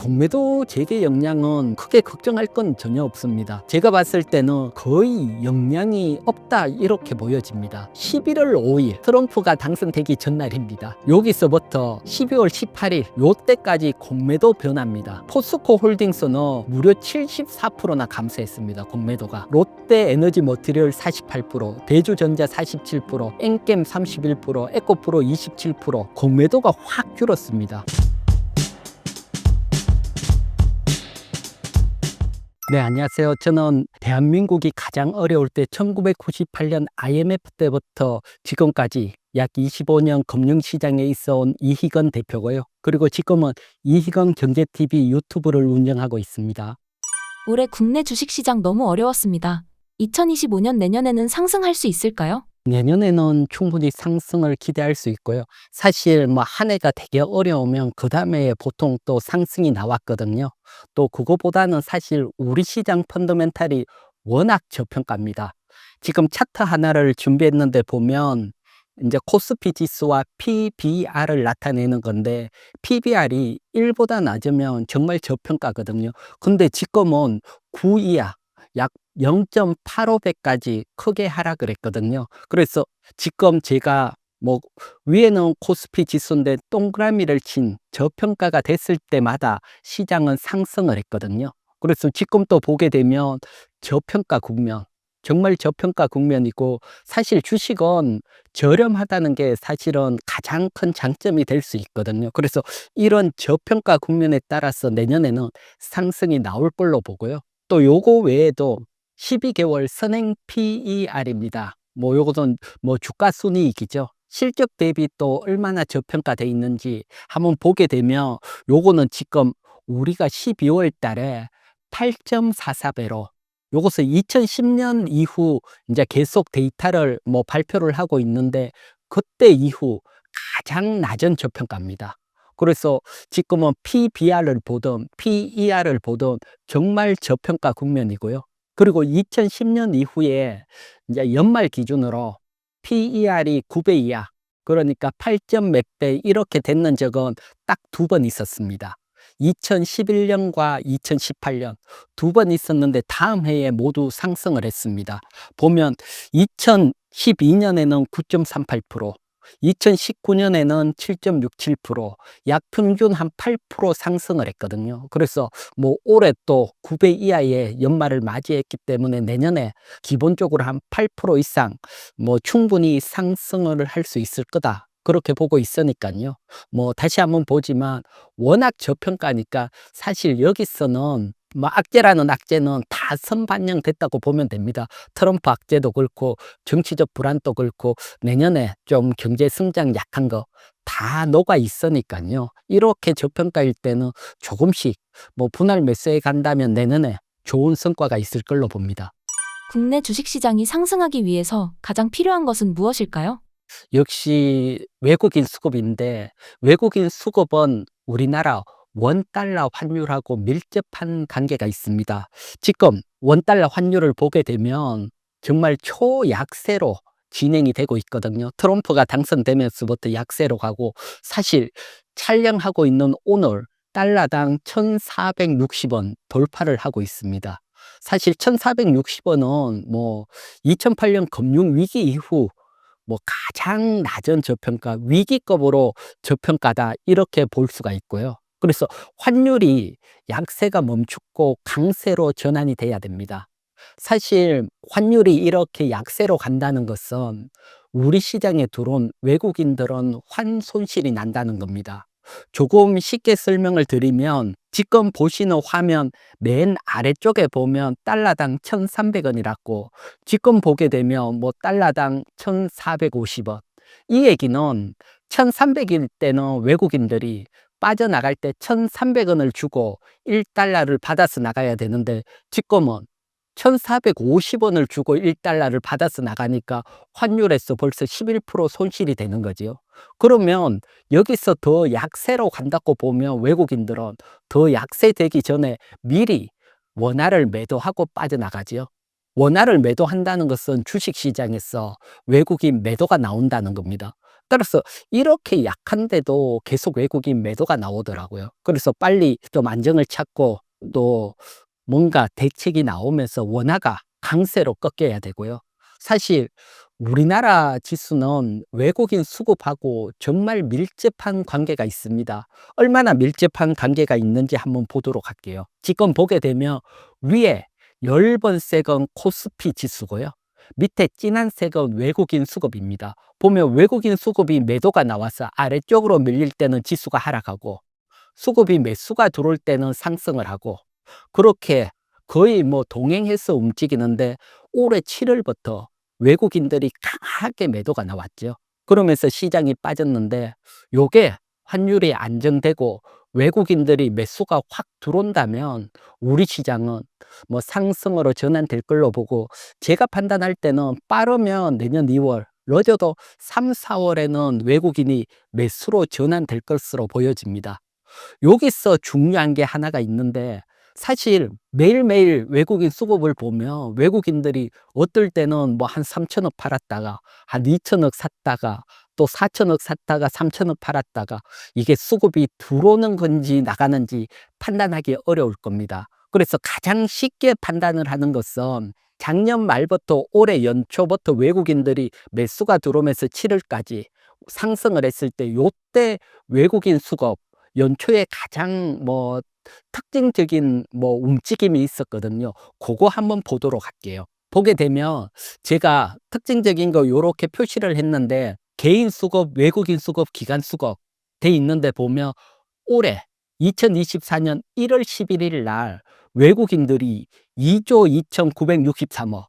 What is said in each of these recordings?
공매도 재개 영향은 크게 걱정할 건 전혀 없습니다. 제가 봤을 때는 거의 영향이 없다 이렇게 보여집니다. 11월 5일 트럼프가 당선되기 전날입니다. 여기서부터 12월 18일 요때까지 공매도 변합니다. 포스코 홀딩스는 무려 74%나 감소했습니다. 공매도가. 롯데 에너지 머티리얼 48%, 대주전자 47%, 엔겜 31%, 에코프로 27% 공매도가 확 줄었습니다. 네, 안녕하세요. 저는 대한민국이 가장 어려울 때 1998년 IMF 때부터 지금까지 약 25년 금융시장에 있어온 이희건 대표고요. 그리고 지금은 이희건 경제TV 유튜브를 운영하고 있습니다. 올해 국내 주식시장 너무 어려웠습니다. 2025년 내년에는 상승할 수 있을까요? 내년에는 충분히 상승을 기대할 수 있고요. 사실 한 해가 되게 어려우면 그 다음에 보통 또 상승이 나왔거든요. 또 그거보다는 사실 우리 시장 펀더멘탈이 워낙 저평가입니다. 지금 차트 하나를 준비했는데 보면 이제 코스피 지수와 PBR을 나타내는 건데 PBR이 1보다 낮으면 정말 저평가거든요. 근데 지금은 9 이하 약 0.85배까지 크게 하락을 했거든요. 그래서 지금 제가 위에는 코스피 지수인데 동그라미를 친 저평가가 됐을 때마다 시장은 상승을 했거든요. 그래서 지금 또 보게 되면 저평가 국면, 정말 저평가 국면이고 사실 주식은 저렴하다는 게 사실은 가장 큰 장점이 될 수 있거든요. 그래서 이런 저평가 국면에 따라서 내년에는 상승이 나올 걸로 보고요. 또 요거 외에도 12개월 선행 PER입니다. 요것은 주가 순이익이죠. 실적 대비 또 얼마나 저평가돼 있는지 한번 보게 되면 요거는 지금 우리가 12월 달에 8.44배로 요것은 2010년 이후 이제 계속 데이터를 발표를 하고 있는데 그때 이후 가장 낮은 저평가입니다. 그래서 지금은 PBR을 보든 PER을 보든 정말 저평가 국면이고요. 그리고 2010년 이후에 이제 연말 기준으로 PER이 9배 이하, 그러니까 8점 몇 배 이렇게 됐는 적은 딱 2번 있었습니다. 2011년과 2018년 2번 있었는데 다음 해에 모두 상승을 했습니다. 보면 2012년에는 9.38%, 2019년에는 7.67%, 약 평균 한 8% 상승을 했거든요. 그래서 올해 또 9배 이하의 연말을 맞이했기 때문에 내년에 기본적으로 한 8% 이상 충분히 상승을 할 수 있을 거다. 그렇게 보고 있으니까요. 다시 한번 보지만 워낙 저평가니까 사실 여기서는 악재라는 악재는 다 선반영됐다고 보면 됩니다. 트럼프 악재도 그렇고 정치적 불안도 그렇고 내년에 좀 경제 성장 약한 거 다 녹아 있으니까요. 이렇게 저평가일 때는 조금씩 분할 매수해 간다면 내년에 좋은 성과가 있을 걸로 봅니다. 국내 주식시장이 상승하기 위해서 가장 필요한 것은 무엇일까요? 역시 외국인 수급인데 외국인 수급은 우리나라 원달러 환율하고 밀접한 관계가 있습니다. 지금 원달러 환율을 보게 되면 정말 초약세로 진행이 되고 있거든요. 트럼프가 당선되면서부터 약세로 가고 사실 촬영하고 있는 오늘 달러당 1,460원 돌파를 하고 있습니다. 사실 1,460원은 2008년 금융위기 이후 가장 낮은 저평가, 위기급으로 저평가다 이렇게 볼 수가 있고요. 그래서 환율이 약세가 멈추고 강세로 전환이 돼야 됩니다. 사실 환율이 이렇게 약세로 간다는 것은 우리 시장에 들어온 외국인들은 환손실이 난다는 겁니다. 조금 쉽게 설명을 드리면 지금 보시는 화면 맨 아래쪽에 보면 달러당 1,300원이라고 지금 보게 되면 달러당 1,450원. 이 얘기는 1,300일 때는 외국인들이 빠져나갈 때 1,300원을 주고 1달러를 받아서 나가야 되는데 지금은 1,450원을 주고 1달러를 받아서 나가니까 환율에서 벌써 11% 손실이 되는 거죠. 그러면 여기서 더 약세로 간다고 보면 외국인들은 더 약세되기 전에 미리 원화를 매도하고 빠져나가죠. 원화를 매도한다는 것은 주식시장에서 외국인 매도가 나온다는 겁니다. 따라서 이렇게 약한데도 계속 외국인 매도가 나오더라고요. 그래서 빨리 좀 안정을 찾고 또 뭔가 대책이 나오면서 원화가 강세로 꺾여야 되고요. 사실 우리나라 지수는 외국인 수급하고 정말 밀접한 관계가 있습니다. 얼마나 밀접한 관계가 있는지 한번 보도록 할게요. 지금 보게 되면 위에 10번 색은 코스피 지수고요. 밑에 진한 색은 외국인 수급입니다. 보면 외국인 수급이 매도가 나와서 아래쪽으로 밀릴 때는 지수가 하락하고, 수급이 매수가 들어올 때는 상승을 하고, 그렇게 거의 뭐 동행해서 움직이는데 올해 7월부터 외국인들이 강하게 매도가 나왔죠. 그러면서 시장이 빠졌는데, 요게 환율이 안정되고 외국인들이 매수가 확 들어온다면 우리 시장은 뭐 상승으로 전환될 걸로 보고, 제가 판단할 때는 빠르면 내년 2월, 늦어도 3, 4월에는 외국인이 매수로 전환될 것으로 보여집니다. 여기서 중요한 게 하나가 있는데, 사실 매일매일 외국인 수급을 보면 외국인들이 어떨 때는 뭐 한 3천억 팔았다가 한 2천억 샀다가 또 4천억 샀다가 3천억 팔았다가, 이게 수급이 들어오는 건지 나가는지 판단하기 어려울 겁니다. 그래서 가장 쉽게 판단을 하는 것은 작년 말부터 올해 연초부터 외국인들이 매수가 들어오면서 7월까지 상승을 했을 때, 요때 외국인 수급 연초에 가장 뭐 특징적인 뭐 움직임이 있었거든요. 그거 한번 보도록 할게요. 보게 되면 제가 특징적인 거 요렇게 표시를 했는데, 개인 수급, 외국인 수급, 기관 수급 돼 있는데 보면 올해 2024년 1월 11일 날 외국인들이 2조 2,963억,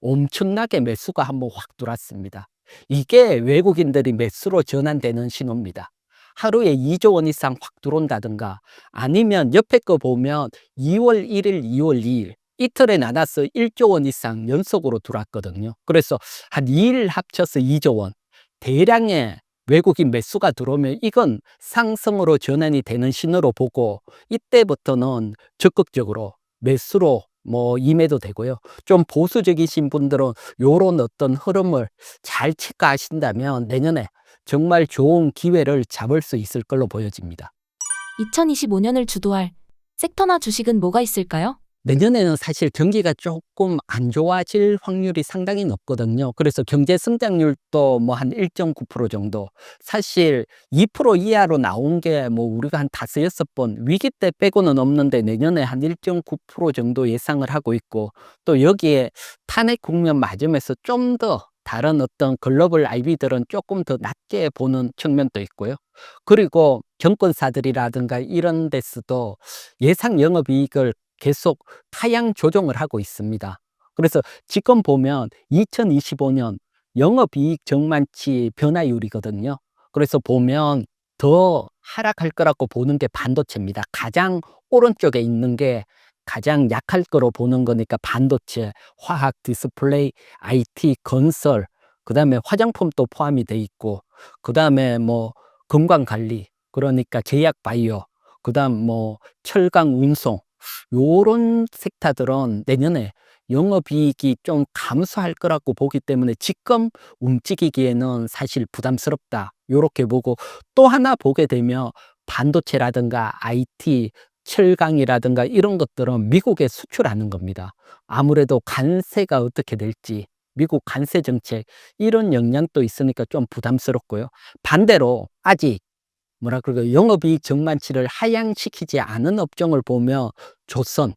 엄청나게 매수가 한번 확 들어왔습니다. 이게 외국인들이 매수로 전환되는 신호입니다. 하루에 2조 원 이상 확 들어온다든가, 아니면 옆에 거 보면 2월 1일, 2월 2일 이틀에 나눠서 1조 원 이상 연속으로 들어왔거든요. 그래서 한 2일 합쳐서 2조 원 대량의 외국인 매수가 들어오면 이건 상승으로 전환이 되는 신호로 보고, 이때부터는 적극적으로 매수로 뭐 임해도 되고요. 좀 보수적이신 분들은 요런 어떤 흐름을 잘 체크하신다면 내년에 정말 좋은 기회를 잡을 수 있을 걸로 보여집니다. 2025년을 주도할 섹터나 주식은 뭐가 있을까요? 내년에는 사실 경기가 조금 안 좋아질 확률이 상당히 높거든요. 그래서 경제 성장률도 뭐 한 1.9% 정도. 사실 2% 이하로 나온 게 뭐 우리가 한 5, 6번 위기 때 빼고는 없는데, 내년에 한 1.9% 정도 예상을 하고 있고, 또 여기에 탄핵 국면 맞으면서 좀 더 다른 어떤 글로벌 IB들은 조금 더 낮게 보는 측면도 있고요. 그리고 정권사들이라든가 이런 데서도 예상 영업이익을 계속 하향 조정을 하고 있습니다. 그래서 지금 보면 2025년 영업이익 전망치 변화율이거든요. 그래서 보면 더 하락할 거라고 보는 게 반도체입니다. 가장 오른쪽에 있는 게 가장 약할 거로 보는 거니까 반도체, 화학, 디스플레이, IT, 건설, 그 다음에 화장품도 포함이 돼 있고, 그 다음에 뭐 건강관리, 그러니까 제약 바이오, 그 다음 뭐 철강 운송, 요런 섹터들은 내년에 영업이익이 좀 감소할 거라고 보기 때문에 지금 움직이기에는 사실 부담스럽다, 요렇게 보고, 또 하나 보게 되면 반도체라든가 IT, 철강이라든가 이런 것들은 미국에 수출하는 겁니다. 아무래도 관세가 어떻게 될지, 미국 관세 정책 이런 영향도 있으니까 좀 부담스럽고요. 반대로 아직 뭐라 그럴까, 영업이익 전망치를 하향시키지 않은 업종을 보면 조선,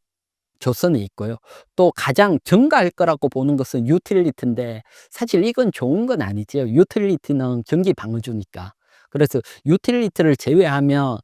조선이 있고요. 또 가장 증가할 거라고 보는 것은 유틸리티인데, 사실 이건 좋은 건 아니지요. 유틸리티는 전기 방어주니까. 그래서 유틸리티를 제외하면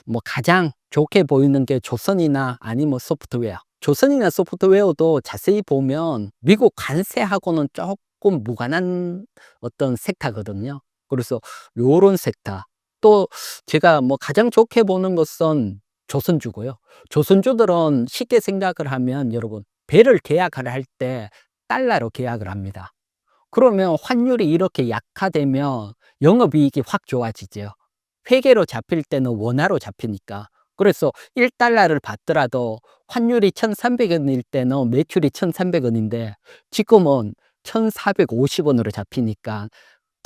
뭐 가장 좋게 보이는 게 조선이나 아니면 소프트웨어. 조선이나 소프트웨어도 자세히 보면 미국 관세하고는 조금 무관한 어떤 섹터거든요. 그래서 요런 섹터. 또 제가 뭐 가장 좋게 보는 것은 조선주고요. 조선주들은 쉽게 생각을 하면 여러분, 배를 계약을 할 때 달러로 계약을 합니다. 그러면 환율이 이렇게 약화되면 영업이익이 확 좋아지죠. 회계로 잡힐 때는 원화로 잡히니까. 그래서 1달러를 받더라도 환율이 1,300원일 때는 매출이 1,300원인데 지금은 1,450원으로 잡히니까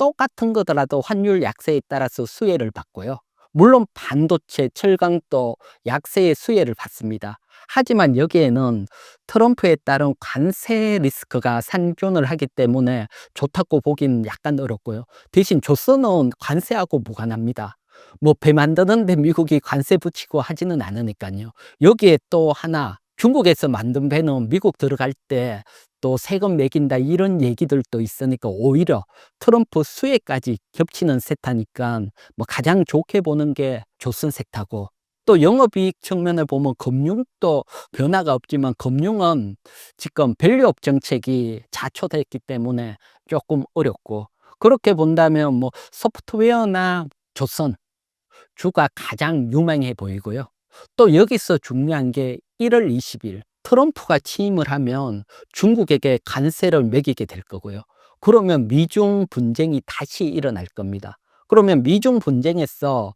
똑같은 거더라도 환율 약세에 따라서 수혜를 받고요. 물론 반도체, 철강도 약세의 수혜를 받습니다. 하지만 여기에는 트럼프에 따른 관세 리스크가 상존을 하기 때문에 좋다고 보기는 약간 어렵고요. 대신 조선은 관세하고 무관합니다. 뭐 배 만드는데 미국이 관세 붙이고 하지는 않으니까요. 여기에 또 하나 중국에서 만든 배는 미국 들어갈 때 또 세금 매긴다 이런 얘기들도 있으니까 오히려 트럼프 수혜까지 겹치는 세타니까 뭐 가장 좋게 보는 게 조선 세타고, 또 영업이익 측면을 보면 금융도 변화가 없지만 금융은 지금 밸류업 정책이 자초됐기 때문에 조금 어렵고, 그렇게 본다면 뭐 소프트웨어나 조선 주가 가장 유망해 보이고요. 또 여기서 중요한 게 1월 20일 트럼프가 취임을 하면 중국에게 관세를 매기게 될 거고요. 그러면 미중 분쟁이 다시 일어날 겁니다. 그러면 미중 분쟁에서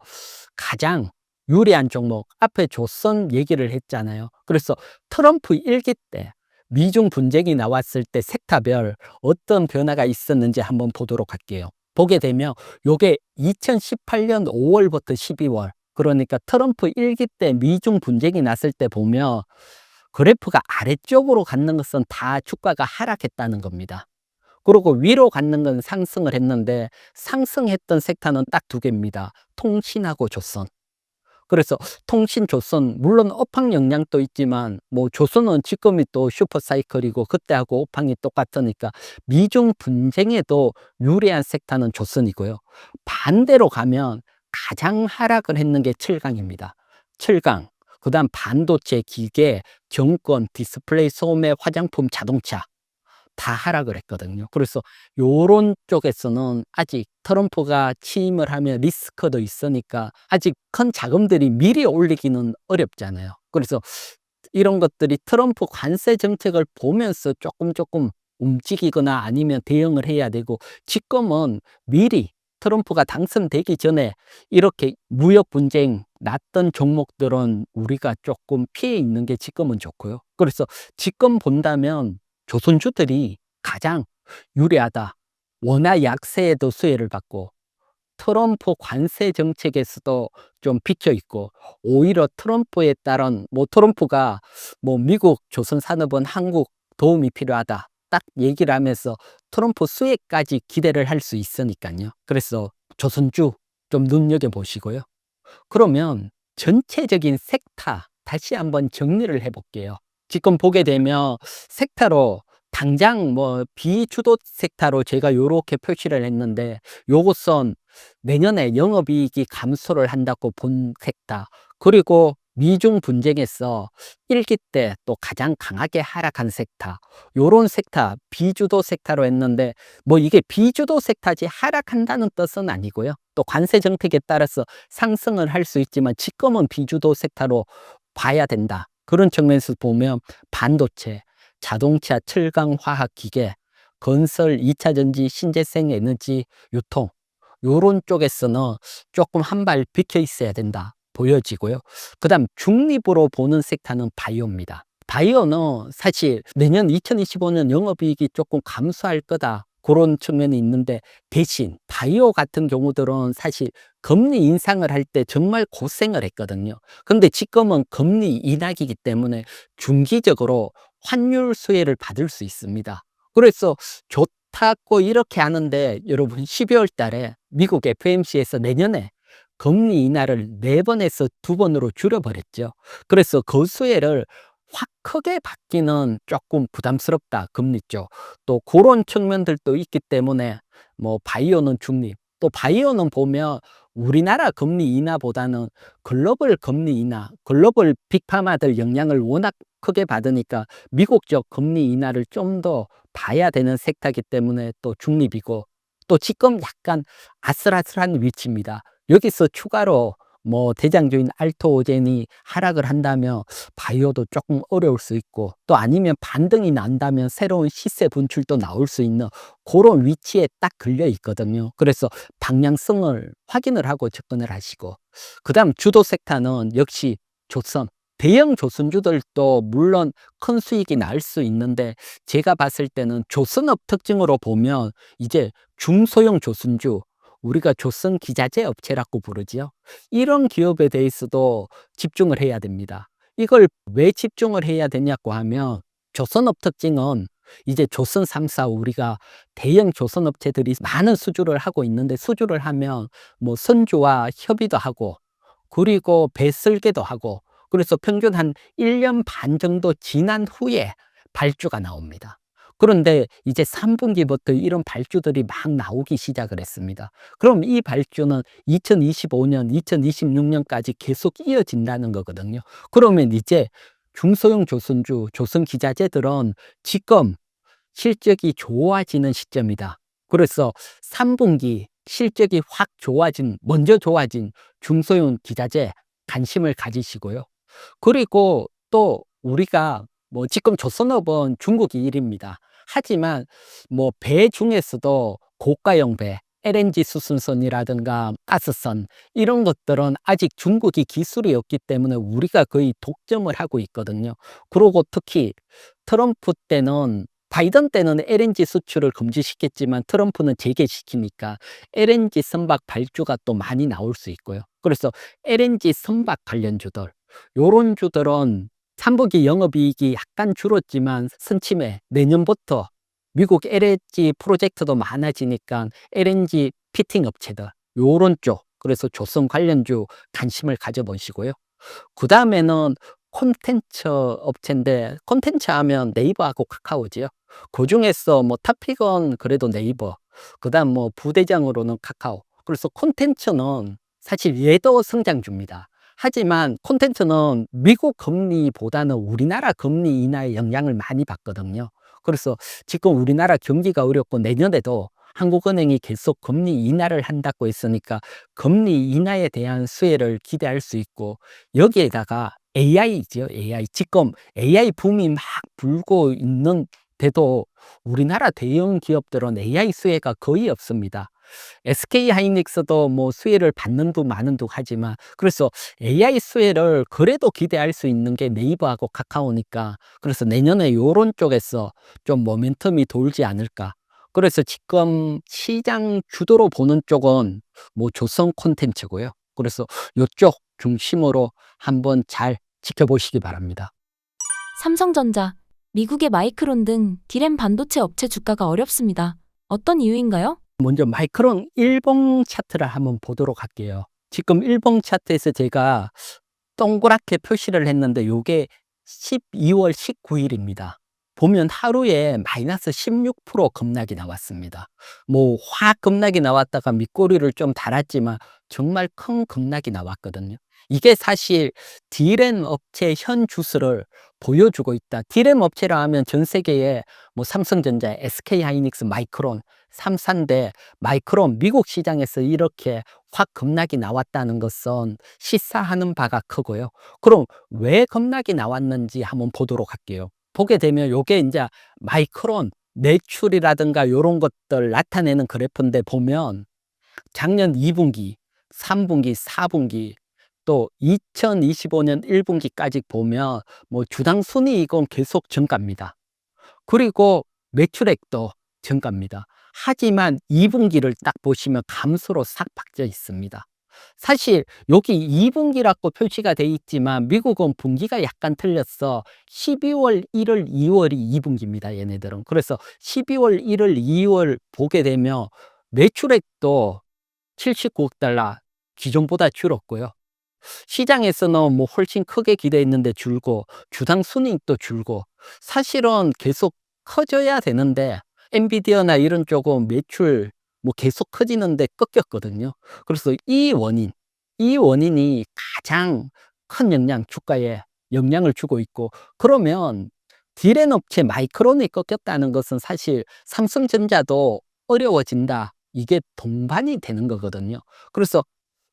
가장 유리한 종목, 앞에 조선 얘기를 했잖아요. 그래서 트럼프 1기 때 미중 분쟁이 나왔을 때 섹터별 어떤 변화가 있었는지 한번 보도록 할게요. 보게 되면 요게 2018년 5월부터 12월, 그러니까 트럼프 1기 때 미중 분쟁이 났을 때 보면 그래프가 아래쪽으로 갔는 것은 다 주가가 하락했다는 겁니다. 그리고 위로 갔는 건 상승을 했는데 상승했던 섹터는 딱 두 개입니다. 통신하고 조선. 그래서 통신 조선 물론 업황 영향도 있지만 뭐 조선은 지금이 또 슈퍼 사이클이고 그때하고 업황이 똑같으니까 미중 분쟁에도 유리한 섹터는 조선이고요. 반대로 가면 가장 하락을 했는 게 철강입니다. 철강, 그다음 반도체, 기계, 정권, 디스플레이, 소매, 화장품, 자동차 다 하락을 했거든요. 그래서 요런 쪽에서는 아직 트럼프가 취임을 하면 리스크도 있으니까 아직 큰 자금들이 미리 올리기는 어렵잖아요. 그래서 이런 것들이 트럼프 관세 정책을 보면서 조금 움직이거나 아니면 대응을 해야 되고, 지금은 미리 트럼프가 당선되기 전에 이렇게 무역 분쟁 났던 종목들은 우리가 조금 피해 있는 게 지금은 좋고요. 그래서 지금 본다면 조선주들이 가장 유리하다. 원화 약세에도 수혜를 받고 트럼프 관세 정책에서도 좀 비춰 있고, 오히려 트럼프에 따른 뭐 트럼프가 뭐 미국 조선산업은 한국 도움이 필요하다 딱 얘기를 하면서 트럼프 수혜까지 기대를 할 수 있으니까요. 그래서 조선주 좀 눈여겨 보시고요. 그러면 전체적인 섹터 다시 한번 정리를 해 볼게요. 지금 보게 되면 섹터로 당장 뭐 비주도 섹터로 제가 요렇게 표시를 했는데, 요것은 내년에 영업이익이 감소를 한다고 본 섹터, 그리고 미중 분쟁에서 1기 때 또 가장 강하게 하락한 섹터, 요런 섹터 비주도 섹터로 했는데, 뭐 이게 비주도 섹터지 하락한다는 뜻은 아니고요. 또 관세 정책에 따라서 상승을 할 수 있지만 지금은 비주도 섹터로 봐야 된다. 그런 측면에서 보면 반도체, 자동차, 철강, 화학, 기계, 건설, 2차 전지, 신재생 에너지, 유통 요런 쪽에서는 조금 한 발 비켜 있어야 된다 보여지고요. 그다음 중립으로 보는 섹터는 바이오입니다. 바이오는 사실 내년 2025년 영업이익이 조금 감소할 거다 그런 측면이 있는데, 대신 바이오 같은 경우들은 사실 금리 인상을 할 때 정말 고생을 했거든요. 근데 지금은 금리 인하기이기 때문에 중기적으로 환율 수혜를 받을 수 있습니다. 그래서 좋다고 이렇게 하는데, 여러분 12월 달에 미국 FMC에서 내년에 금리 인하를 4번에서 2번으로 줄여버렸죠. 그래서 그 수혜를 확 크게 받기는 조금 부담스럽다, 금리 쪽. 또 그런 측면들도 있기 때문에 뭐 바이오는 중립, 또 바이오는 보면 우리나라 금리 인하보다는 글로벌 금리 인하, 글로벌 빅파마들 영향을 워낙 크게 받으니까 미국적 금리 인하를 좀 더 봐야 되는 섹터이기 때문에 또 중립이고, 또 지금 약간 아슬아슬한 위치입니다. 여기서 추가로 뭐 대장주인 알토오젠이 하락을 한다면 바이오도 조금 어려울 수 있고, 또 아니면 반등이 난다면 새로운 시세 분출도 나올 수 있는 그런 위치에 딱 걸려 있거든요. 그래서 방향성을 확인을 하고 접근을 하시고, 그 다음 주도 섹터는 역시 조선, 대형 조선주들도 물론 큰 수익이 날 수 있는데 제가 봤을 때는 조선업 특징으로 보면 이제 중소형 조선주, 우리가 조선 기자재 업체라고 부르지요. 이런 기업에 대해서도 집중을 해야 됩니다. 이걸 왜 집중을 해야 되냐고 하면 조선업 특징은 이제 조선 3사 우리가 대형 조선업체들이 많은 수주를 하고 있는데 수주를 하면 뭐 선주와 협의도 하고 그리고 배설계도 하고 그래서 평균 한 1년 반 정도 지난 후에 발주가 나옵니다. 그런데 이제 3분기부터 이런 발주들이 막 나오기 시작을 했습니다. 그럼 이 발주는 2025년, 2026년까지 계속 이어진다는 거거든요. 그러면 이제 중소형 조선주, 조선기자재들은 지금 실적이 좋아지는 시점이다. 그래서 3분기 실적이 확 먼저 좋아진 중소형 기자재 관심을 가지시고요. 그리고 또 우리가 뭐 지금 조선업은 중국이 1위입니다. 하지만 뭐 배 중에서도 고가형 배, LNG 수송선이라든가 가스선 이런 것들은 아직 중국이 기술이 없기 때문에 우리가 거의 독점을 하고 있거든요. 그리고 특히 트럼프 때는 바이든 때는 LNG 수출을 금지시켰지만 트럼프는 재개시키니까 LNG 선박 발주가 또 많이 나올 수 있고요. 그래서 LNG 선박 관련주들, 요런 주들은 3분기 영업이익이 약간 줄었지만 선침해 내년부터 미국 LNG 프로젝트도 많아지니까 LNG 피팅 업체들, 요런 쪽, 그래서 조선 관련주 관심을 가져보시고요. 그 다음에는 콘텐츠 업체인데 콘텐츠 하면 네이버하고 카카오지요. 그 중에서 뭐 탑픽은 그래도 네이버, 그 다음 뭐 부대장으로는 카카오. 그래서 콘텐츠는 사실 얘도 성장주입니다. 하지만 콘텐츠는 미국 금리보다는 우리나라 금리 인하의 영향을 많이 받거든요. 그래서 지금 우리나라 경기가 어렵고 내년에도 한국은행이 계속 금리 인하를 한다고 했으니까 금리 인하에 대한 수혜를 기대할 수 있고 여기에다가 AI죠. AI. 지금 AI 붐이 막 불고 있는데도 우리나라 대형 기업들은 AI 수혜가 거의 없습니다. SK 하이닉스도 뭐 수혜를 받는 둥 마는 둥 하지만 그래서 AI 수혜를 그래도 기대할 수 있는 게 네이버하고 카카오니까 그래서 내년에 요런 쪽에서 좀 모멘텀이 돌지 않을까. 그래서 지금 시장 주도로 보는 쪽은 뭐 조선 콘텐츠고요. 그래서 요쪽 중심으로 한번 잘 지켜보시기 바랍니다. 삼성전자, 미국의 마이크론 등 디램 반도체 업체 주가가 어렵습니다. 어떤 이유인가요? 먼저 마이크론 일봉 차트를 한번 보도록 할게요. 지금 일봉 차트에서 제가 동그랗게 표시를 했는데 요게 12월 19일입니다. 보면 하루에 마이너스 16% 급락이 나왔습니다. 뭐 확 급락이 나왔다가 밑꼬리를 좀 달았지만 정말 큰 급락이 나왔거든요. 이게 사실 D램 업체 현 주수를 보여주고 있다. D램 업체라 하면 전 세계에 뭐 삼성전자, SK 하이닉스, 마이크론, 3사인데 마이크론 미국 시장에서 이렇게 확 급락이 나왔다는 것은 시사하는 바가 크고요. 그럼 왜 급락이 나왔는지 한번 보도록 할게요. 보게 되면 요게 이제 마이크론 매출이라든가 요런 것들 나타내는 그래프인데 보면 작년 2분기, 3분기, 4분기 또 2025년 1분기까지 보면 뭐 주당 순이익은 계속 증가입니다. 그리고 매출액도 증가입니다. 하지만 2분기를 딱 보시면 감소로 싹 바뀌어 있습니다. 사실 여기 2분기라고 표시가 돼 있지만 미국은 분기가 약간 틀렸어. 12월, 1월, 2월이 2분기입니다. 얘네들은. 그래서 12월, 1월, 2월 보게 되면 매출액도 79억 달러 기존보다 줄었고요. 시장에서는 뭐 훨씬 크게 기대했는데 줄고 주당 순이익도 줄고 사실은 계속 커져야 되는데 엔비디아나 이런 쪽은 매출 뭐 계속 커지는데 꺾였거든요. 그래서 이 원인이 가장 큰 주가에 영향을 주고 있고 그러면 디램 업체 마이크론이 꺾였다는 것은 사실 삼성전자도 어려워진다. 이게 동반이 되는 거거든요. 그래서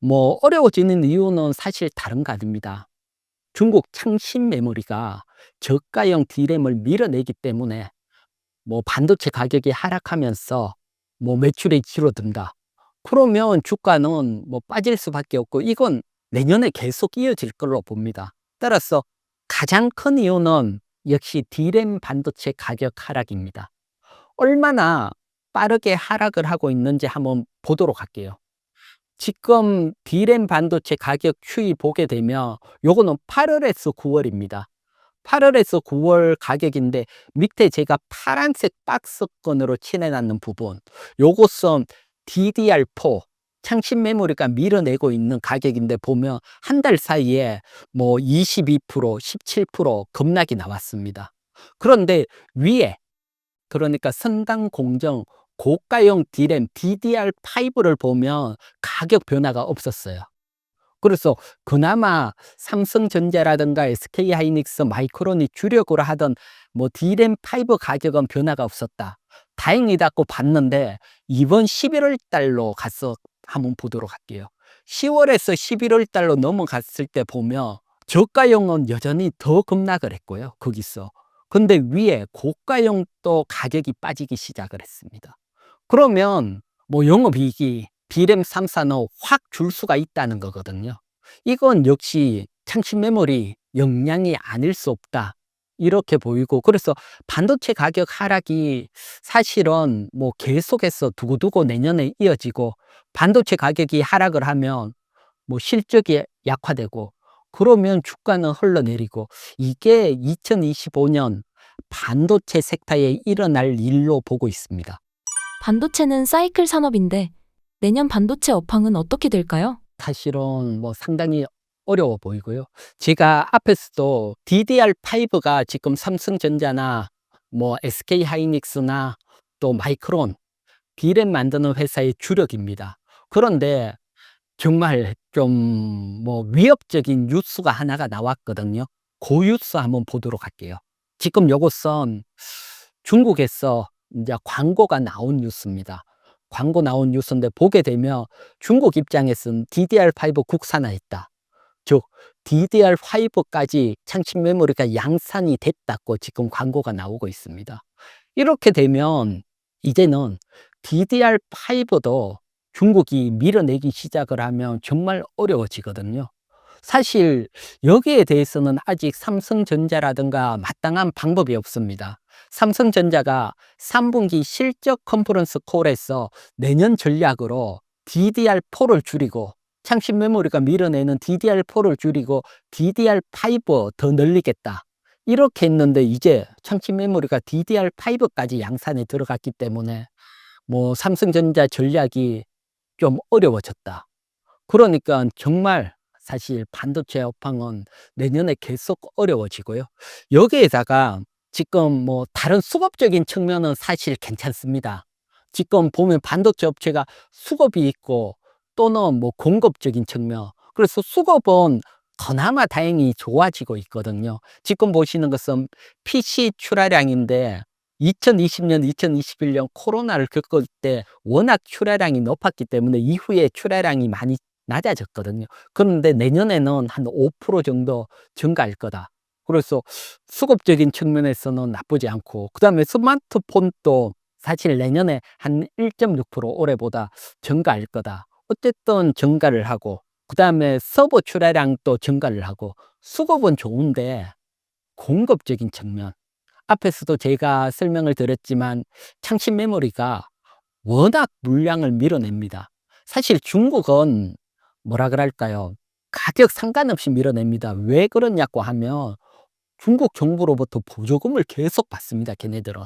뭐 어려워지는 이유는 사실 다른 거 아닙니다. 중국 창신 메모리가 저가형 D램을 밀어내기 때문에 뭐 반도체 가격이 하락하면서 뭐 매출이 줄어든다. 그러면 주가는 뭐 빠질 수밖에 없고 이건 내년에 계속 이어질 걸로 봅니다. 따라서 가장 큰 이유는 역시 D램 반도체 가격 하락입니다. 얼마나 빠르게 하락을 하고 있는지 한번 보도록 할게요. 지금 D램 반도체 가격 추이 보게 되면 요거는 8월에서 9월입니다. 8월에서 9월 가격인데 밑에 제가 파란색 박스권으로 칠해놨는 부분, 요것은 DDR4 창신 메모리가 밀어내고 있는 가격인데 보면 한 달 사이에 뭐 22%, 17% 급락이 나왔습니다. 그런데 위에, 그러니까 선당 공정 고가용 D램 DDR5를 보면 가격 변화가 없었어요. 그래서 그나마 삼성전자라든가 SK하이닉스, 마이크론이 주력으로 하던 뭐 D램5 가격은 변화가 없었다. 다행이다고 봤는데 이번 11월 달로 가서 한번 보도록 할게요. 10월에서 11월 달로 넘어갔을 때 보면 저가용은 여전히 더 급락을 했고요. 거기서. 근데 위에 고가용 또 가격이 빠지기 시작을 했습니다. 그러면 뭐 영업이익이 D램 3사는 확 줄 수가 있다는 거거든요. 이건 역시 창신 메모리 역량이 아닐 수 없다, 이렇게 보이고, 그래서 반도체 가격 하락이 사실은 뭐 계속해서 두고두고 내년에 이어지고, 반도체 가격이 하락을 하면 뭐 실적이 약화되고, 그러면 주가는 흘러내리고, 이게 2025년 반도체 섹터에 일어날 일로 보고 있습니다. 반도체는 사이클 산업인데 내년 반도체 업황은 어떻게 될까요? 사실은 뭐 상당히 어려워 보이고요. 제가 앞에서도 DDR5가 지금 삼성전자나 뭐 SK하이닉스나 또 마이크론, D램 만드는 회사의 주력입니다. 그런데 정말 좀 뭐 위협적인 뉴스가 하나가 나왔거든요. 그 뉴스 한번 보도록 할게요. 지금 요것은 중국에서 이제 광고가 나온 뉴스입니다. 광고 나온 뉴스인데 보게 되면 중국 입장에서는 DDR5 국산화했다, 즉 DDR5까지 창신 메모리가 양산이 됐다고 지금 광고가 나오고 있습니다. 이렇게 되면 이제는 DDR5도 중국이 밀어내기 시작을 하면 정말 어려워지거든요. 사실 여기에 대해서는 아직 삼성전자라든가 마땅한 방법이 없습니다. 삼성전자가 3분기 실적 컨퍼런스 콜에서 내년 전략으로 DDR4를 줄이고, 창신 메모리가 밀어내는 DDR4를 줄이고 DDR5 더 늘리겠다, 이렇게 했는데 이제 창신 메모리가 DDR5까지 양산에 들어갔기 때문에 뭐 삼성전자 전략이 좀 어려워졌다. 그러니까 정말 사실 반도체 업황은 내년에 계속 어려워지고요. 여기에다가 지금 뭐 다른 수급적인 측면은 사실 괜찮습니다. 지금 보면 반도체 업체가 수급이 있고 또는 뭐 공급적인 측면. 그래서 수급은 그나마 다행히 좋아지고 있거든요. 지금 보시는 것은 PC 출하량인데 2020년, 2021년 코로나를 겪을 때 워낙 출하량이 높았기 때문에 이후에 출하량이 많이 낮아졌거든요. 그런데 내년에는 한 5% 정도 증가할 거다. 그래서 수급적인 측면에서는 나쁘지 않고, 그 다음에 스마트폰도 사실 내년에 한 1.6% 올해보다 증가할 거다. 어쨌든 증가를 하고, 그 다음에 서버 출하량도 증가를 하고, 수급은 좋은데 공급적인 측면, 앞에서도 제가 설명을 드렸지만 창신 메모리가 워낙 물량을 밀어냅니다. 사실 중국은 뭐라 그럴까요? 가격 상관없이 밀어냅니다. 왜 그러냐고 하면 중국 정부로부터 보조금을 계속 받습니다, 걔네들은.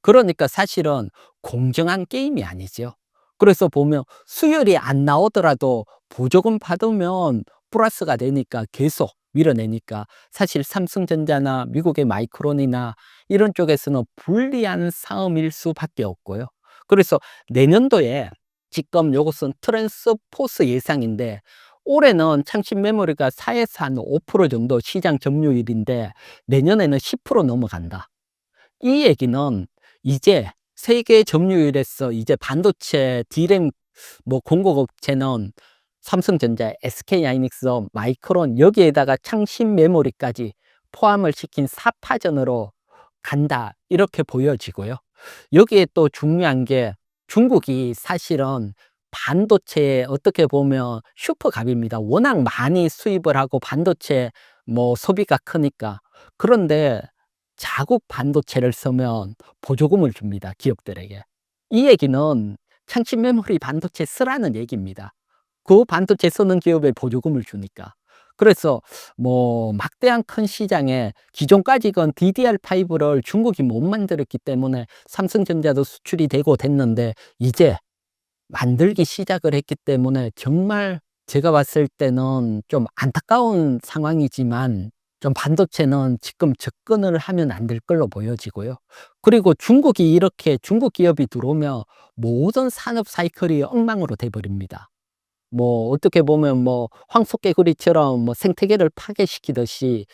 그러니까 사실은 공정한 게임이 아니죠. 그래서 보면 수율이 안 나오더라도 보조금 받으면 플러스가 되니까 계속 밀어내니까 사실 삼성전자나 미국의 마이크론이나 이런 쪽에서는 불리한 싸움일 수밖에 없고요. 그래서 내년도에 지금 요것은 트랜스포스 예상인데, 올해는 창신 메모리가 4에서 한 5% 정도 시장 점유율인데 내년에는 10% 넘어간다. 이 얘기는 이제 세계 점유율에서 이제 반도체 D램 뭐 공급업체는 삼성전자, SK하이닉스, 마이크론, 여기에다가 창신 메모리까지 포함을 시킨 4파전으로 간다, 이렇게 보여지고요. 여기에 또 중요한 게 중국이 사실은 반도체에 어떻게 보면 슈퍼갑입니다. 워낙 많이 수입을 하고 반도체 뭐 소비가 크니까. 그런데 자국 반도체를 쓰면 보조금을 줍니다, 기업들에게. 이 얘기는 창신 메모리 반도체 쓰라는 얘기입니다. 그 반도체 쓰는 기업에 보조금을 주니까. 그래서 뭐 막대한 큰 시장에 기존까지 건 DDR5를 중국이 못 만들었기 때문에 삼성전자도 수출이 되고 됐는데 이제 만들기 시작을 했기 때문에 정말 제가 봤을 때는 좀 안타까운 상황이지만 좀 반도체는 지금 접근을 하면 안 될 걸로 보여지고요. 그리고 중국이 이렇게 중국 기업이 들어오면 모든 산업 사이클이 엉망으로 돼 버립니다. 뭐 어떻게 보면 뭐 황소개구리처럼 뭐 생태계를 파괴시키듯이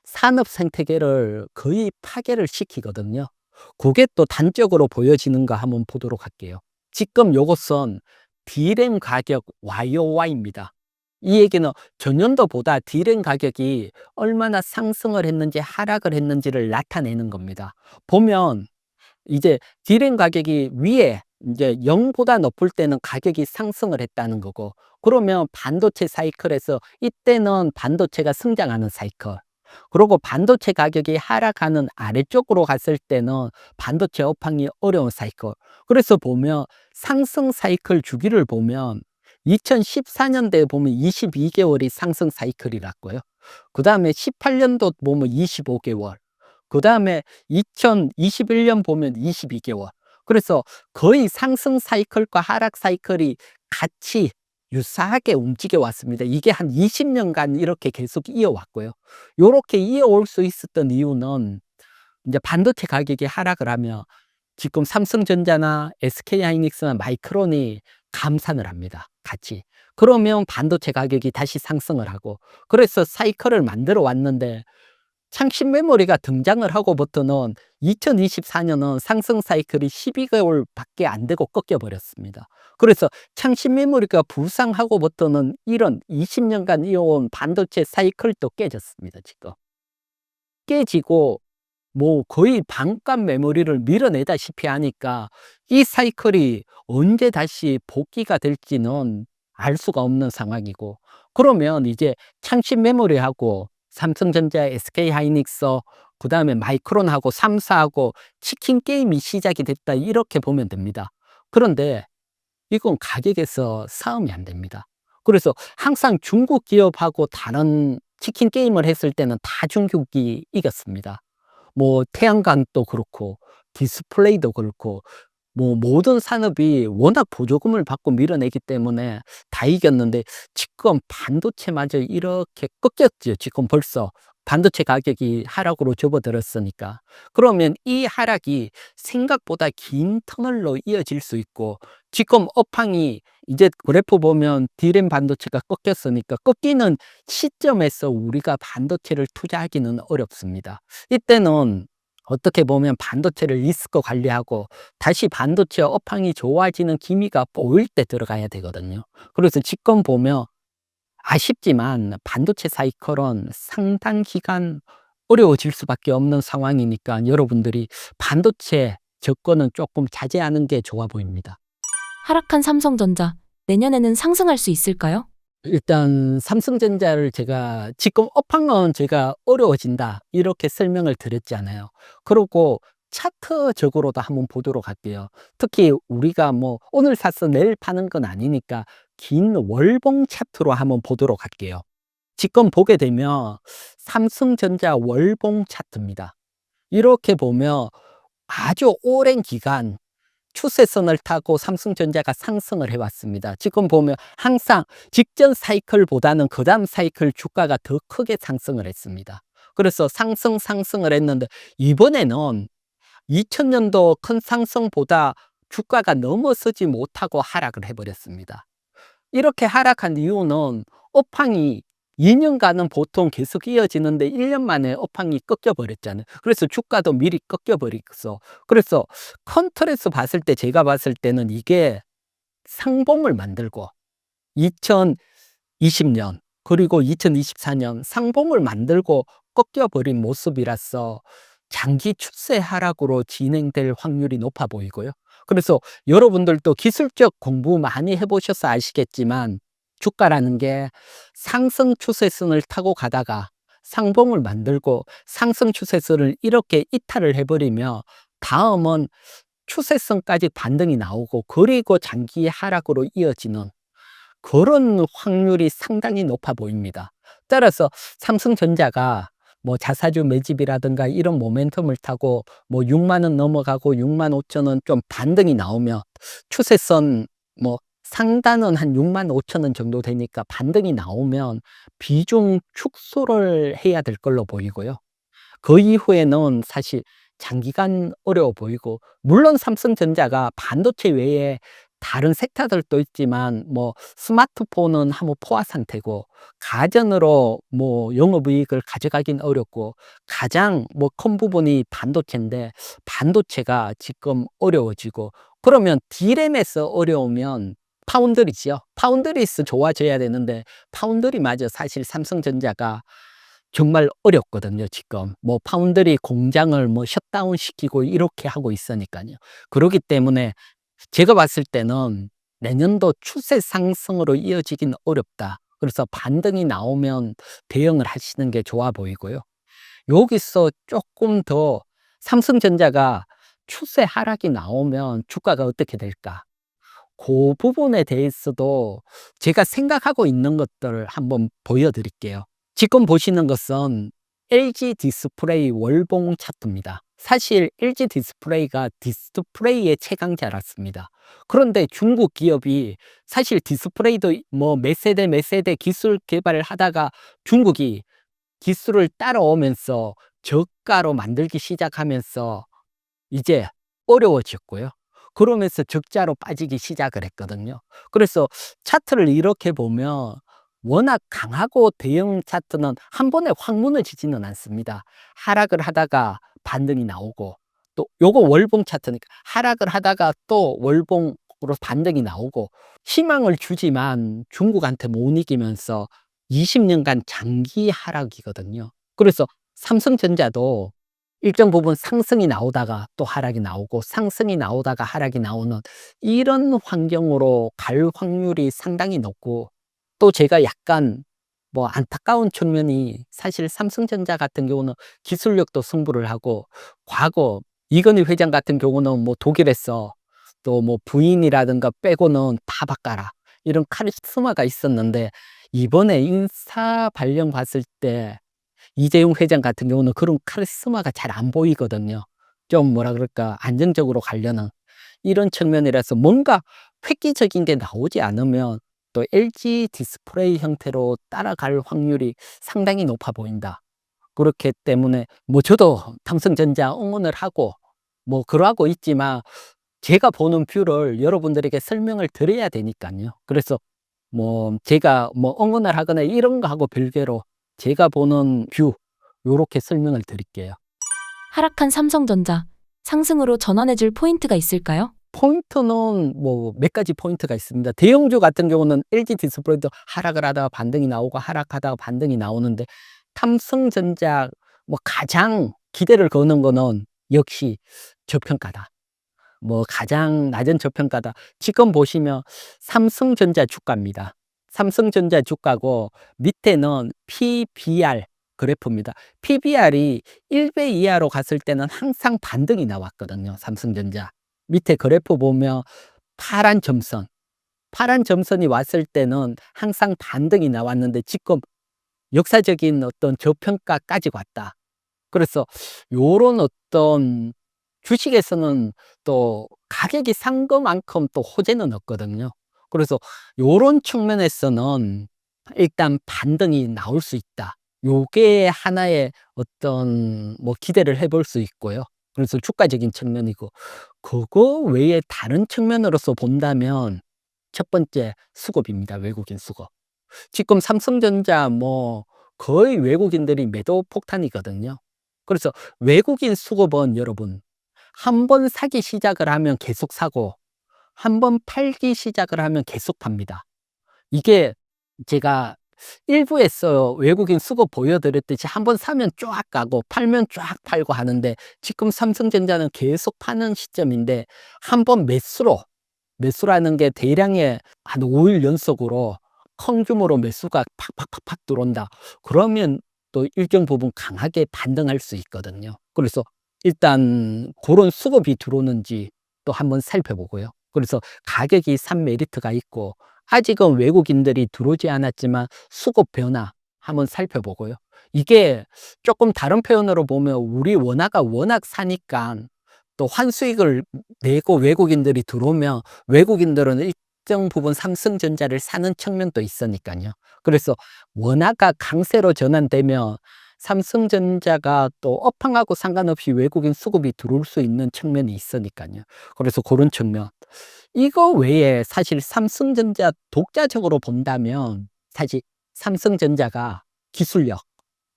산업 생태계를 거의 파괴를 시키거든요. 그게 또 단적으로 보여지는가 한번 보도록 할게요. 지금 요것은 D램 가격 YOY입니다. 이 얘기는 전년도보다 D램 가격이 얼마나 상승을 했는지 하락을 했는지를 나타내는 겁니다. 보면 이제 D램 가격이 위에 이제 0보다 높을 때는 가격이 상승을 했다는 거고, 그러면 반도체 사이클에서 이때는 반도체가 성장하는 사이클, 그리고 반도체 가격이 하락하는 아래쪽으로 갔을 때는 반도체 업황이 어려운 사이클. 그래서 보면 상승 사이클 주기를 보면 2014년대에 보면 22개월이 상승 사이클이라고요. 그 다음에 18년도 보면 25개월. 그 다음에 2021년 보면 22개월. 그래서 거의 상승 사이클과 하락 사이클이 같이 유사하게 움직여 왔습니다. 이게 한 20년간 이렇게 계속 이어왔고요. 요렇게 이어올 수 있었던 이유는 이제 반도체 가격이 하락을 하면 지금 삼성전자나 SK하이닉스나 마이크론이 감산을 합니다, 같이. 그러면 반도체 가격이 다시 상승을 하고, 그래서 사이클을 만들어 왔는데 창신 메모리가 등장을 하고부터는 2024년은 상승 사이클이 12개월 밖에 안 되고 꺾여 버렸습니다. 그래서 창신 메모리가 부상하고부터는 이런 20년간 이어온 반도체 사이클도 깨졌습니다, 지금. 깨지고 뭐 거의 반값 메모리를 밀어내다시피 하니까 이 사이클이 언제 다시 복귀가 될지는 알 수가 없는 상황이고, 그러면 이제 창신 메모리하고 삼성전자, SK하이닉스, 그다음에 마이크론하고 3사하고 치킨 게임이 시작이 됐다, 이렇게 보면 됩니다. 그런데 이건 가격에서 싸움이 안 됩니다. 그래서 항상 중국 기업하고 다른 치킨 게임을 했을 때는 다 중국이 이겼습니다. 뭐 태양광도 그렇고 디스플레이도 그렇고 뭐 모든 산업이 워낙 보조금을 받고 밀어내기 때문에 다 이겼는데, 지금 반도체마저 이렇게 꺾였죠. 지금 벌써 반도체 가격이 하락으로 접어들었으니까. 그러면 이 하락이 생각보다 긴 터널로 이어질 수 있고, 지금 업황이 이제 그래프 보면 D램 반도체가 꺾였으니까 꺾이는 시점에서 우리가 반도체를 투자하기는 어렵습니다. 이때는 어떻게 보면 반도체를 리스크 관리하고 다시 반도체 업황이 좋아지는 기미가 보일 때 들어가야 되거든요. 그래서 지금 보면 아쉽지만 반도체 사이클은 상당 기간 어려워질 수밖에 없는 상황이니까 여러분들이 반도체 접근은 조금 자제하는 게 좋아 보입니다. 하락한 삼성전자, 내년에는 상승할 수 있을까요? 일단 삼성전자를 제가 지금 업황은 제가 어려워진다, 이렇게 설명을 드렸잖아요. 그리고 차트적으로도 한번 보도록 할게요. 특히 우리가 뭐 오늘 사서 내일 파는 건 아니니까 긴 월봉 차트로 한번 보도록 할게요. 지금 보게 되면 삼성전자 월봉 차트입니다. 이렇게 보면 아주 오랜 기간 추세선을 타고 삼성전자가 상승을 해왔습니다. 지금 보면 항상 직전 사이클보다는 그 다음 사이클 주가가 더 크게 상승을 했습니다. 그래서 상승을 했는데 이번에는 2000년도 큰 상승보다 주가가 넘어서지 못하고 하락을 해버렸습니다. 이렇게 하락한 이유는 업황이 2년간은 보통 계속 이어지는데 1년 만에 업황이 꺾여 버렸잖아요. 그래서 주가도 미리 꺾여 버리겠어. 그래서 컨트레스 봤을 때, 제가 봤을 때는 이게 상봉을 만들고 2020년 그리고 2024년 상봉을 만들고 꺾여 버린 모습이라서 장기 추세 하락으로 진행될 확률이 높아 보이고요. 그래서 여러분들도 기술적 공부 많이 해보셔서 아시겠지만 주가라는 게 상승 추세선을 타고 가다가 상봉을 만들고 상승 추세선을 이렇게 이탈을 해버리면 다음은 추세선까지 반등이 나오고 그리고 장기 하락으로 이어지는 그런 확률이 상당히 높아 보입니다. 따라서 삼성전자가 뭐 자사주 매집이라든가 이런 모멘텀을 타고 뭐 6만 원 넘어가고 6만 5천 원 좀 반등이 나오면 추세선 뭐 상단은 한 6만 5천 원 정도 되니까 반등이 나오면 비중 축소를 해야 될 걸로 보이고요. 그 이후에는 사실 장기간 어려워 보이고, 물론 삼성전자가 반도체 외에 다른 섹터들도 있지만 뭐 스마트폰은 한번 포화 상태고 가전으로 뭐 영업이익을 가져가긴 어렵고 가장 뭐 큰 부분이 반도체인데 반도체가 지금 어려워지고, 그러면 D램에서 어려우면 파운드리지요. 파운드리스 좋아져야 되는데 파운드리마저 사실 삼성전자가 정말 어렵거든요, 지금. 뭐 파운드리 공장을 뭐 셧다운 시키고 이렇게 하고 있으니까요. 그러기 때문에 제가 봤을 때는 내년도 추세 상승으로 이어지긴 어렵다. 그래서 반등이 나오면 대응을 하시는 게 좋아 보이고요. 여기서 조금 더 삼성전자가 추세 하락이 나오면 주가가 어떻게 될까? 그 부분에 대해서도 제가 생각하고 있는 것들을 한번 보여드릴게요. 지금 보시는 것은 LG 디스플레이 월봉 차트입니다. 사실 LG 디스플레이가 디스플레이의 최강자랐습니다. 그런데 중국 기업이 사실 디스플레이도 뭐 몇 세대 몇 세대 기술 개발을 하다가 중국이 기술을 따라오면서 저가로 만들기 시작하면서 이제 어려워졌고요. 그러면서 적자로 빠지기 시작을 했거든요. 그래서 차트를 이렇게 보면 워낙 강하고 대형 차트는 한 번에 확 무너지지는 않습니다. 하락을 하다가 반등이 나오고, 또 요거 월봉 차트니까 하락을 하다가 또 월봉으로 반등이 나오고, 희망을 주지만 중국한테 못 이기면서 20년간 장기 하락이거든요. 그래서 삼성전자도 일정 부분 상승이 나오다가 또 하락이 나오고 상승이 나오다가 하락이 나오는 이런 환경으로 갈 확률이 상당히 높고, 또 제가 약간 뭐 안타까운 측면이, 사실 삼성전자 같은 경우는 기술력도 승부를 하고, 과거 이건희 회장 같은 경우는 뭐 독일에서 또 뭐 부인이라든가 빼고는 다 바꿔라 이런 카리스마가 있었는데, 이번에 인사 발령 봤을 때 이재용 회장 같은 경우는 그런 카리스마가 잘 안 보이거든요. 좀 뭐라 그럴까, 안정적으로 가려는 이런 측면이라서 뭔가 획기적인 게 나오지 않으면 또 LG 디스플레이 형태로 따라갈 확률이 상당히 높아 보인다. 그렇기 때문에 뭐 저도 삼성전자 응원을 하고 뭐 그러고 있지만, 제가 보는 뷰를 여러분들에게 설명을 드려야 되니까요. 그래서 뭐 제가 뭐 응원을 하거나 이런 거하고 별개로 제가 보는 뷰, 요렇게 설명을 드릴게요. 하락한 삼성전자, 상승으로 전환해줄 포인트가 있을까요? 포인트는 뭐 몇 가지 포인트가 있습니다. 대형주 같은 경우는 LG 디스플레이도 하락을 하다가 반등이 나오고 하락하다가 반등이 나오는데, 삼성전자 뭐 가장 기대를 거는 거는 역시 저평가다. 뭐 가장 낮은 저평가다. 지금 보시면 삼성전자 주가입니다. 삼성전자 주가고 밑에는 PBR 그래프입니다. PBR이 1배 이하로 갔을 때는 항상 반등이 나왔거든요, 삼성전자. 밑에 그래프 보면 파란 점선, 파란 점선이 왔을 때는 항상 반등이 나왔는데 지금 역사적인 어떤 저평가까지 왔다. 그래서 요런 어떤, 주식에서는 또 가격이 산 것만큼 또 호재는 없거든요. 그래서 요런 측면에서는 일단 반등이 나올 수 있다. 요게 하나의 어떤 뭐 기대를 해볼 수 있고요. 그래서 주가적인 측면이고, 그거 외에 다른 측면으로서 본다면 첫 번째 수급입니다. 외국인 수급. 지금 삼성전자 뭐 거의 외국인들이 매도 폭탄이거든요. 그래서 외국인 수급은 여러분, 한 번 사기 시작을 하면 계속 사고 한 번 팔기 시작을 하면 계속 팝니다. 이게 제가 일부에서 외국인 수급 보여드렸듯이 한 번 사면 쫙 가고 팔면 쫙 팔고 하는데, 지금 삼성전자는 계속 파는 시점인데 한 번 매수라는 게 대량의 한 5일 연속으로 큰 규모로 매수가 팍팍팍팍 들어온다. 그러면 또 일정 부분 강하게 반등할 수 있거든요. 그래서 일단 고런 수급이 들어오는지 또 한번 살펴보고요. 그래서 가격이 산 메리트가 있고 아직은 외국인들이 들어오지 않았지만 수급 변화 한번 살펴보고요. 이게 조금 다른 표현으로 보면 우리 원화가 워낙 사니까 또 환수익을 내고 외국인들이 들어오면 외국인들은 일정 부분 삼성전자를 사는 측면도 있으니까요. 그래서 원화가 강세로 전환되면 삼성전자가 또 업황하고 상관없이 외국인 수급이 들어올 수 있는 측면이 있으니까요. 그래서 그런 측면. 이거 외에 사실 삼성전자 독자적으로 본다면 사실 삼성전자가 기술력,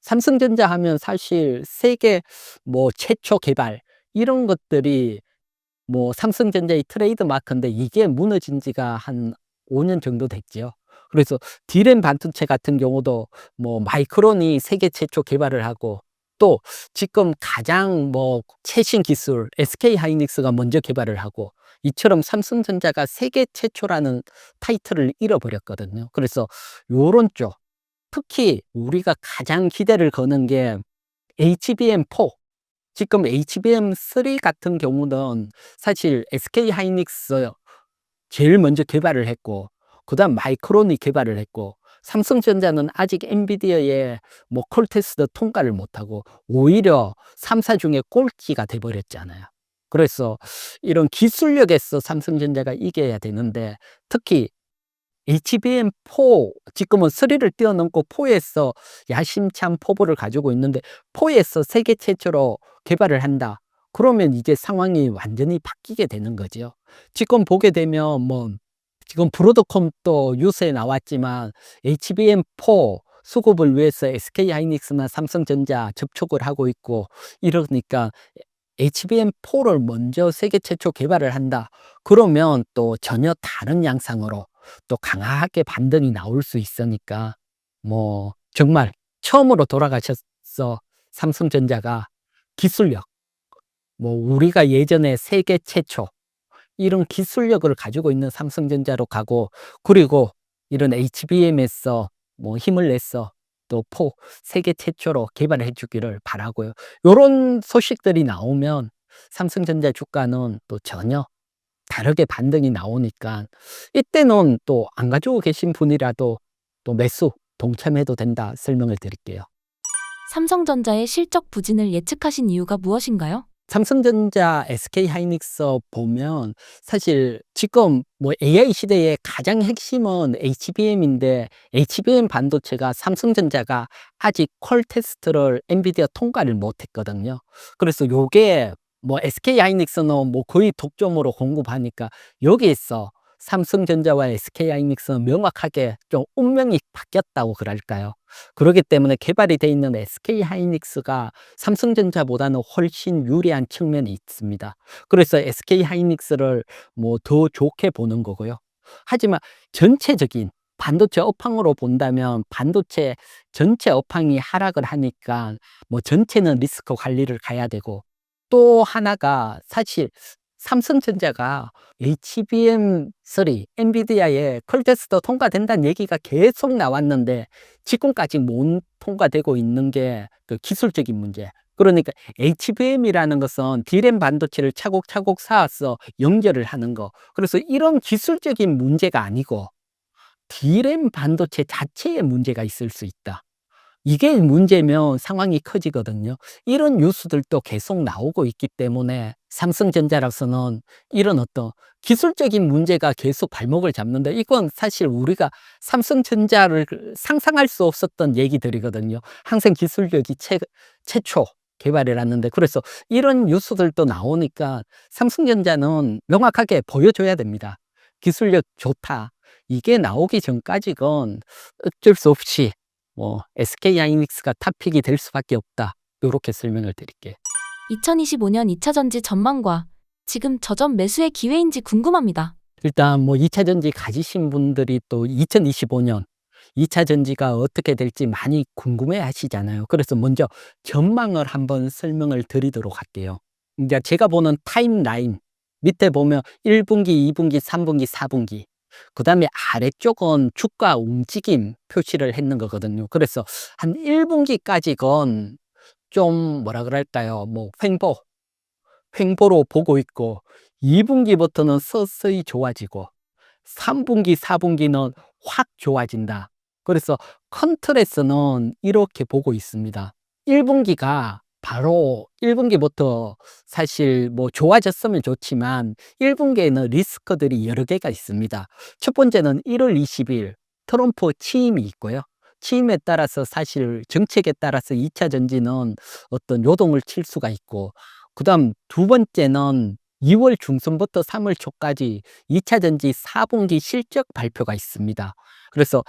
삼성전자 하면 사실 세계 뭐 최초 개발 이런 것들이 뭐 삼성전자의 트레이드 마크인데 이게 무너진 지가 한 5년 정도 됐죠. 그래서 D램 반도체 같은 경우도 뭐 마이크론이 세계 최초 개발을 하고 또 지금 가장 뭐 최신 기술 SK 하이닉스가 먼저 개발을 하고 이처럼 삼성전자가 세계 최초라는 타이틀을 잃어버렸거든요. 그래서 요런 쪽 특히 우리가 가장 기대를 거는 게 HBM4 지금 HBM3 같은 경우는 사실 SK 하이닉스 제일 먼저 개발을 했고 그다음 마이크론이 개발을 했고 삼성전자는 아직 엔비디아의 뭐 콜테스트 통과를 못하고 오히려 3사 중에 꼴찌가 돼 버렸잖아요. 그래서 이런 기술력에서 삼성전자가 이겨야 되는데 특히 HBM4 지금은 3를 뛰어넘고 4에서 야심찬 포부를 가지고 있는데 4에서 세계 최초로 개발을 한다. 그러면 이제 상황이 완전히 바뀌게 되는 거죠. 지금 보게 되면 뭐 지금 브로드컴도 뉴스에 나왔지만 HBM4 수급을 위해서 SK 하이닉스나 삼성전자 접촉을 하고 있고 이러니까 HBM4를 먼저 세계 최초 개발을 한다. 그러면 또 전혀 다른 양상으로 또 강하게 반등이 나올 수 있으니까 뭐 정말 처음으로 돌아가셨어 삼성전자가 기술력 뭐 우리가 예전에 세계 최초 이런 기술력을 가지고 있는 삼성전자로 가고 그리고 이런 HBM에서 뭐 힘을 내서 또 세계 최초로 개발해 주기를 바라고요. 요런 소식들이 나오면 삼성전자 주가는 또 전혀 다르게 반등이 나오니까 이때는 또 안 가지고 계신 분이라도 또 매수 동참해도 된다 설명을 드릴게요. 삼성전자의 실적 부진을 예측하신 이유가 무엇인가요? 삼성전자, SK 하이닉스 보면 사실 지금 뭐 AI 시대의 가장 핵심은 HBM인데 HBM 반도체가 삼성전자가 아직 퀄 테스트를 엔비디아 통과를 못 했거든요. 그래서 요게 뭐 SK 하이닉스는 뭐 거의 독점으로 공급하니까 여기에서 삼성전자와 SK 하이닉스는 명확하게 좀 운명이 바뀌었다고 그럴까요? 그렇기 때문에 개발이 돼 있는 SK 하이닉스가 삼성전자보다는 훨씬 유리한 측면이 있습니다. 그래서 SK 하이닉스를 뭐 더 좋게 보는 거고요. 하지만 전체적인 반도체 업황으로 본다면 반도체 전체 업황이 하락을 하니까 뭐 전체는 리스크 관리를 가야 되고 또 하나가 사실 삼성전자가 HBM3 엔비디아의 퀄테스트 통과된다는 얘기가 계속 나왔는데 지금까지 못 통과되고 있는 게 그 기술적인 문제. 그러니까 HBM이라는 것은 D램 반도체를 차곡차곡 쌓아서 연결을 하는 거. 그래서 이런 기술적인 문제가 아니고 D램 반도체 자체에 문제가 있을 수 있다. 이게 문제면 상황이 커지거든요. 이런 뉴스들도 계속 나오고 있기 때문에 삼성전자로서는 이런 어떤 기술적인 문제가 계속 발목을 잡는데 이건 사실 우리가 삼성전자를 상상할 수 없었던 얘기들이거든요. 항상 기술력이 최초 개발을 했는데 그래서 이런 뉴스들도 나오니까 삼성전자는 명확하게 보여줘야 됩니다. 기술력 좋다. 이게 나오기 전까지는 어쩔 수 없이 뭐 SK 하이닉스가 탑픽이 될 수밖에 없다. 요렇게 설명을 드릴게요. 2025년 2차 전지 전망과 지금 저점 매수의 기회인지 궁금합니다. 일단 뭐 2차 전지 가지신 분들이 또 2025년 2차 전지가 어떻게 될지 많이 궁금해 하시잖아요. 그래서 먼저 전망을 한번 설명을 드리도록 할게요. 이제 제가 보는 타임라인 밑에 보면 1분기, 2분기, 3분기, 4분기 그다음에 아래쪽은 주가 움직임 표시를 했는 거거든요. 그래서 한 1분기까지건 좀 뭐라 그럴까요? 뭐 횡보로 보고 있고 2분기부터는 서서히 좋아지고 3분기, 4분기는 확 좋아진다. 그래서 컨트레스는 이렇게 보고 있습니다. 1분기가 바로 1분기부터 사실 뭐 좋아졌으면 좋지만 1분기에는 리스크들이 여러 개가 있습니다. 첫 번째는 1월 20일 트럼프 취임이 있고요. 취임에 따라서 사실 정책에 따라서 2차 전지는 어떤 요동을 칠 수가 있고, 그다음 두 번째는 2월 중순부터 3월 초까지 2차 전지 4분기 실적 발표가 있습니다. 그래서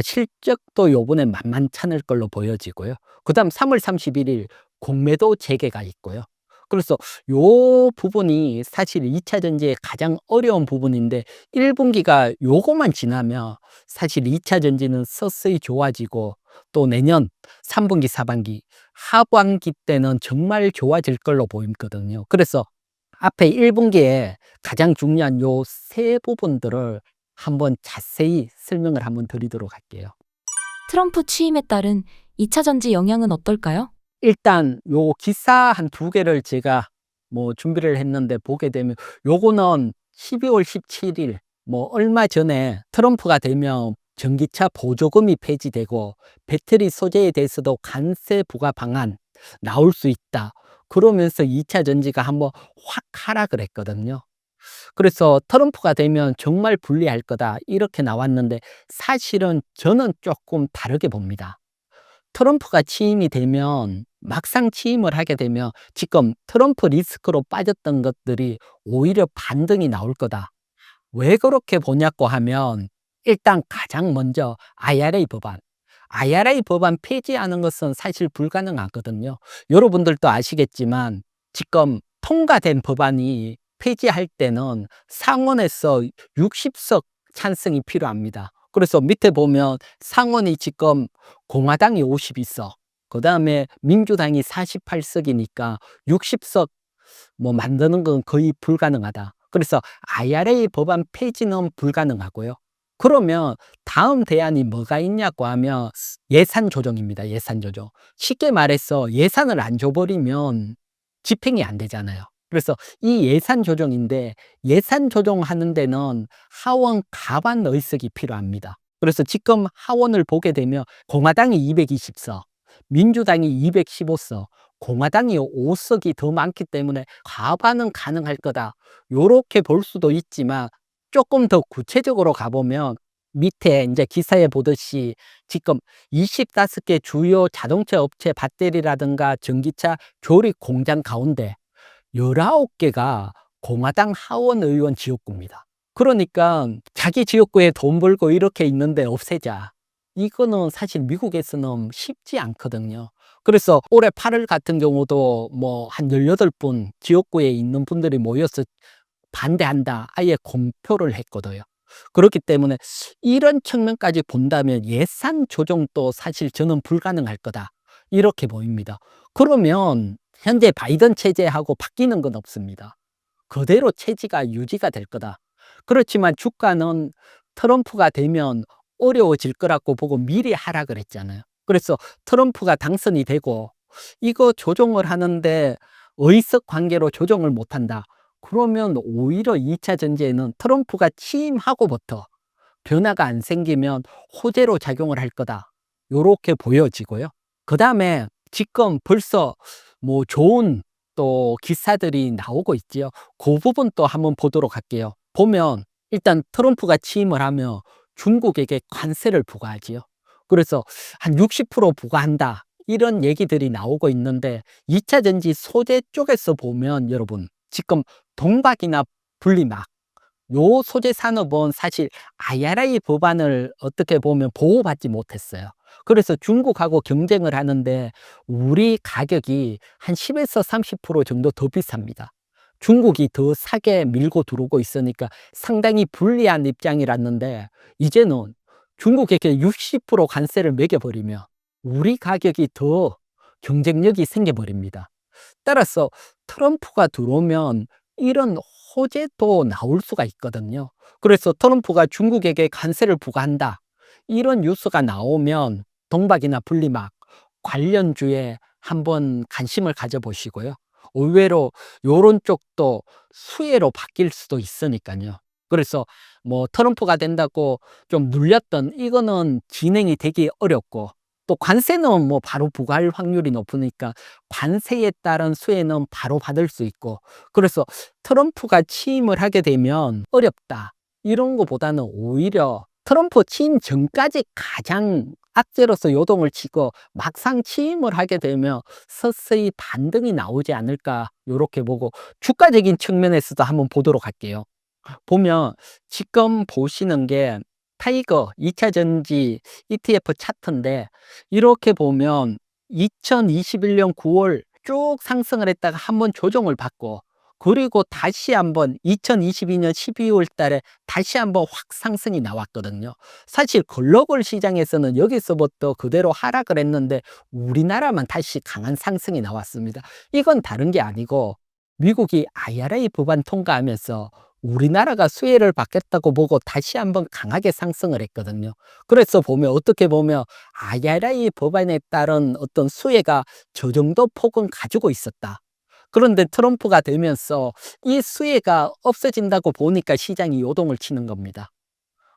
실적도 요번에 만만찮을 걸로 보여지고요. 그다음 3월 31일 공매도 재개가 있고요. 그래서 요 부분이 사실 2차 전지의 가장 어려운 부분인데 1분기가 요거만 지나면 사실 2차 전지는 서서히 좋아지고, 또 내년 3분기, 4분기, 하반기 때는 정말 좋아질 걸로 보이거든요. 그래서 앞에 1분기에 가장 중요한 요 세 부분들을 한번 자세히 설명을 한번 드리도록 할게요. 트럼프 취임에 따른 2차 전지 영향은 어떨까요? 일단 요 기사 한 두 개를 제가 뭐 준비를 했는데 보게 되면, 요거는 12월 17일 뭐 얼마 전에 트럼프가 되면 전기차 보조금이 폐지되고 배터리 소재에 대해서도 관세 부과 방안 나올 수 있다, 그러면서 2차 전지가 한번 확 하락을 했거든요. 그래서 트럼프가 되면 정말 불리할 거다 이렇게 나왔는데, 사실은 저는 조금 다르게 봅니다. 트럼프가 취임이 되면, 막상 취임을 하게 되면 지금 트럼프 리스크로 빠졌던 것들이 오히려 반등이 나올 거다. 왜 그렇게 보냐고 하면, 일단 가장 먼저 IRA 법안. IRA 법안 폐지하는 것은 사실 불가능하거든요. 여러분들도 아시겠지만 지금 통과된 법안이 폐지할 때는 상원에서 60석 찬성이 필요합니다. 그래서 밑에 보면 상원이 지금 공화당이 52석, 그다음에 민주당이 48석이니까 60석 뭐 만드는 건 거의 불가능하다. 그래서 IRA 법안 폐지는 불가능하고요. 그러면 다음 대안이 뭐가 있냐고 하면 예산 조정입니다. 예산 조정. 쉽게 말해서 예산을 안 줘버리면 집행이 안 되잖아요. 그래서 이 예산 조정인데, 예산 조정하는 데는 하원 과반 의석이 필요합니다. 그래서 지금 하원을 보게 되면 공화당이 220석, 민주당이 215석, 공화당이 5석이 더 많기 때문에 과반은 가능할 거다, 요렇게 볼 수도 있지만, 조금 더 구체적으로 가보면 밑에 이제 기사에 보듯이 지금 25개 주요 자동차 업체 배터리라든가 전기차 조립 공장 가운데 19개가 공화당 하원 의원 지역구입니다. 그러니까 자기 지역구에 돈 벌고 이렇게 있는데 없애자, 이거는 사실 미국에서는 쉽지 않거든요. 그래서 올해 8월 같은 경우도 뭐 한 18분 지역구에 있는 분들이 모여서 반대한다, 아예 공표를 했거든요. 그렇기 때문에 이런 측면까지 본다면 예산 조정도 사실 저는 불가능할 거다, 이렇게 보입니다. 그러면 현재 바이든 체제하고 바뀌는 건 없습니다. 그대로 체제가 유지가 될 거다. 그렇지만 주가는 트럼프가 되면 어려워질 거라고 보고 미리 하락을 했잖아요. 그래서 트럼프가 당선이 되고 이거 조정을 하는데 의석 관계로 조정을 못한다, 그러면 오히려 2차 전지에는 트럼프가 취임하고부터 변화가 안 생기면 호재로 작용을 할 거다, 요렇게 보여지고요. 그 다음에 지금 벌써 뭐 좋은 또 기사들이 나오고 있지요. 그 부분 또 한번 보도록 할게요. 보면 일단 트럼프가 취임을 하면 중국에게 관세를 부과하지요. 그래서 한 60% 부과한다, 이런 얘기들이 나오고 있는데, 2차 전지 소재 쪽에서 보면 여러분 지금 동박이나 분리막, 요 소재 산업은 사실 IRA 법안을 어떻게 보면 보호받지 못했어요. 그래서 중국하고 경쟁을 하는데 우리 가격이 한 10에서 30% 정도 더 비쌉니다. 중국이 더 싸게 밀고 들어오고 있으니까 상당히 불리한 입장이랐는데, 이제는 중국에게 60% 관세를 매겨버리면 우리 가격이 더 경쟁력이 생겨버립니다. 따라서 트럼프가 들어오면 이런 호재도 나올 수가 있거든요. 그래서 트럼프가 중국에게 관세를 부과한다. 이런 뉴스가 나오면 동박이나 분리막 관련주에 한번 관심을 가져보시고요. 의외로 요런 쪽도 수혜로 바뀔 수도 있으니까요. 그래서 뭐 트럼프가 된다고 좀 눌렸던 이거는 진행이 되기 어렵고, 또 관세는 뭐 바로 부과할 확률이 높으니까 관세에 따른 수혜는 바로 받을 수 있고, 그래서 트럼프가 취임을 하게 되면 어렵다 이런 거보다는 오히려 트럼프 취임 전까지 가장 악재로서 요동을 치고 막상 취임을 하게 되면 서서히 반등이 나오지 않을까 요렇게 보고, 주가적인 측면에서도 한번 보도록 할게요. 보면 지금 보시는 게 타이거 2차 전지 ETF 차트인데, 이렇게 보면 2021년 9월 쭉 상승을 했다가 한번 조정을 받고, 그리고 다시 한번 2022년 12월 달에 다시 한번 확 상승이 나왔거든요. 사실 글로벌 시장에서는 여기서부터 그대로 하락을 했는데 우리나라만 다시 강한 상승이 나왔습니다. 이건 다른 게 아니고 미국이 IRA 법안 통과하면서 우리나라가 수혜를 받겠다고 보고 다시 한번 강하게 상승을 했거든요. 그래서 보면 어떻게 보면 IRA 법안에 따른 어떤 수혜가 저 정도 폭은 가지고 있었다. 그런데 트럼프가 되면서 이 수혜가 없어진다고 보니까 시장이 요동을 치는 겁니다.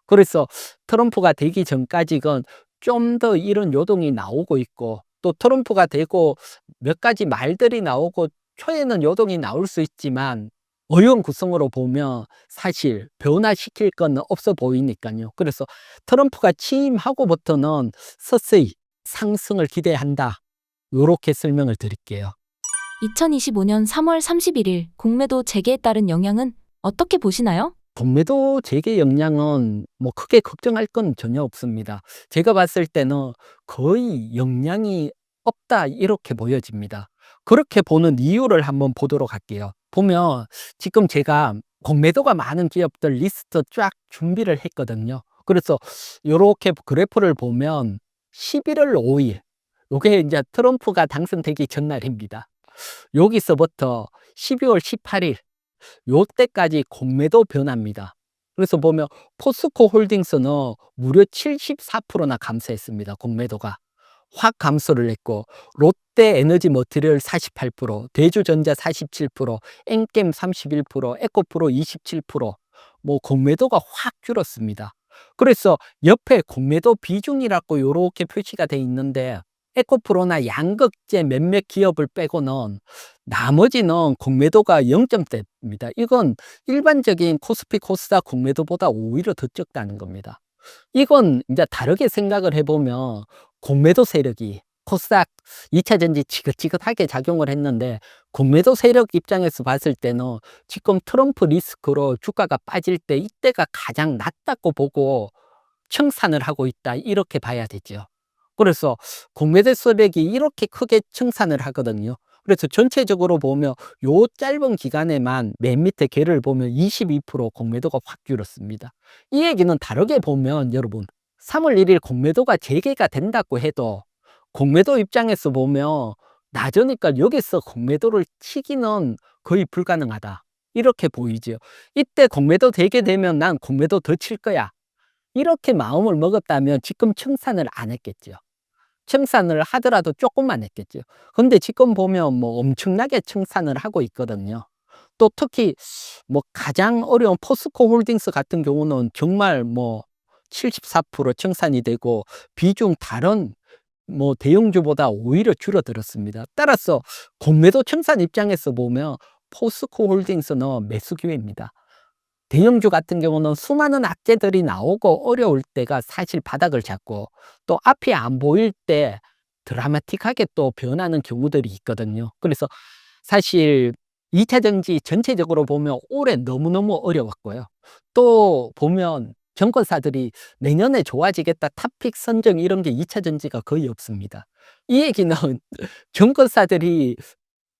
그래서 트럼프가 되기 전까지는 좀 더 이런 요동이 나오고 있고, 또 트럼프가 되고 몇 가지 말들이 나오고 초에는 요동이 나올 수 있지만 어려운 구성으로 보면 사실 변화시킬 건 없어 보이니까요. 그래서 트럼프가 취임하고부터는 서서히 상승을 기대한다. 요렇게 설명을 드릴게요. 2025년 3월 31일 공매도 재개에 따른 영향은 어떻게 보시나요? 공매도 재개 영향은 뭐 크게 걱정할 건 전혀 없습니다. 제가 봤을 때는 거의 영향이 없다 이렇게 보여집니다. 그렇게 보는 이유를 한번 보도록 할게요. 보면 지금 제가 공매도가 많은 기업들 리스트 쫙 준비를 했거든요. 그래서 요렇게 그래프를 보면 11월 5일 요게 이제 트럼프가 당선되기 전날입니다. 여기서부터 12월 18일 요때까지 공매도 변화입니다. 그래서 보면 포스코 홀딩스는 무려 74%나 감소했습니다. 공매도가 확 감소를 했고, 롯데 에너지 머티리얼 48%, 대주전자 47%, 엔겜 31%, 에코프로 27%, 뭐 공매도가 확 줄었습니다. 그래서 옆에 공매도 비중이라고 요렇게 표시가 돼 있는데, 에코프로나 양극재 몇몇 기업을 빼고는 나머지는 공매도가 0점대입니다. 이건 일반적인 코스피 코스닥 공매도보다 오히려 더 적다는 겁니다. 이건 이제 다르게 생각을 해보면 공매도 세력이 코스닥 2차 전지 지긋지긋하게 작용을 했는데, 공매도 세력 입장에서 봤을 때는 지금 트럼프 리스크로 주가가 빠질 때 이때가 가장 낮다고 보고 청산을 하고 있다 이렇게 봐야 되죠. 그래서 공매도 세력이 이렇게 크게 청산을 하거든요. 그래서 전체적으로 보면 요 짧은 기간에만 맨 밑에 개를 보면 22% 공매도가 확 줄었습니다. 이 얘기는 다르게 보면 여러분 3월 1일 공매도가 재개가 된다고 해도 공매도 입장에서 보면 낮으니까 여기서 공매도를 치기는 거의 불가능하다 이렇게 보이죠. 이때 공매도 재개되면 난 공매도 더 칠 거야 이렇게 마음을 먹었다면 지금 청산을 안 했겠죠. 청산을 하더라도 조금만 했겠죠. 근데 지금 보면 뭐 엄청나게 청산을 하고 있거든요. 또 특히 뭐 가장 어려운 포스코 홀딩스 같은 경우는 정말 뭐 74% 청산이 되고 비중 다른 뭐 대형주보다 오히려 줄어들었습니다. 따라서 공매도 청산 입장에서 보면 포스코 홀딩스는 매수 기회입니다. 대형주 같은 경우는 수많은 악재들이 나오고 어려울 때가 사실 바닥을 잡고, 또 앞이 안 보일 때 드라마틱하게 또 변하는 경우들이 있거든요. 그래서 사실 2차 전지 전체적으로 보면 올해 너무너무 어려웠고요. 또 보면 정권사들이 내년에 좋아지겠다 탑픽 선정 이런 게 2차 전지가 거의 없습니다. 이 얘기는 정권사들이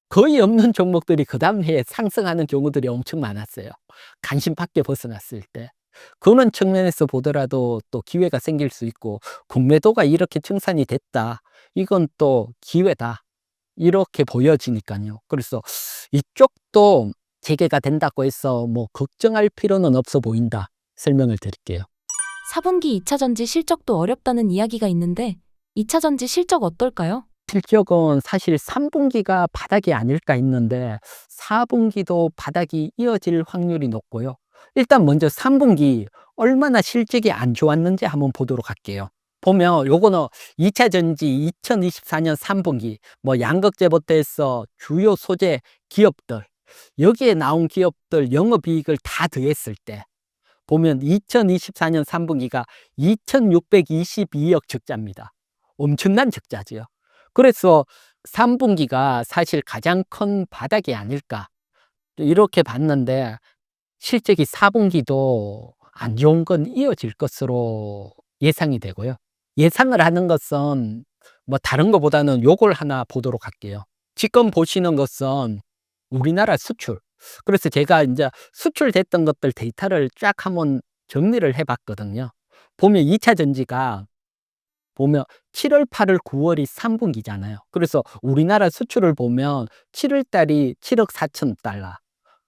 거의 없는 종목들이 그다음 해에 상승하는 경우들이 엄청 많았어요. 관심 밖에 벗어났을 때. 그런 측면에서 보더라도 또 기회가 생길 수 있고, 공매도가 이렇게 청산이 됐다. 이건 또 기회다. 이렇게 보여지니까요. 그래서 이쪽도 재개가 된다고 해서 뭐 걱정할 필요는 없어 보인다. 설명을 드릴게요. 4분기 2차 전지 실적도 어렵다는 이야기가 있는데 2차 전지 실적 어떨까요? 실적은 사실 3분기가 바닥이 아닐까 했는데 4분기도 바닥이 이어질 확률이 높고요. 일단 먼저 3분기 얼마나 실적이 안 좋았는지 한번 보도록 할게요. 보면 요거는 2차 전지 2024년 3분기 뭐 양극재부터 해서 주요 소재 기업들 여기에 나온 기업들 영업이익을 다 더했을 때 보면 2024년 3분기가 2,622억 적자입니다. 엄청난 적자지요. 그래서 3분기가 사실 가장 큰 바닥이 아닐까 이렇게 봤는데 실적이 4분기도 안 좋은 건 이어질 것으로 예상이 되고요. 예상을 하는 것은 뭐 다른 것보다는 요걸 하나 보도록 할게요. 지금 보시는 것은 우리나라 수출. 그래서 제가 이제 수출됐던 것들 데이터를 쫙 한번 정리를 해 봤거든요. 보면 2차 전지가 보면 7월, 8월, 9월이 3분기잖아요. 그래서 우리나라 수출을 보면 7월 달이 7억 4천 달러,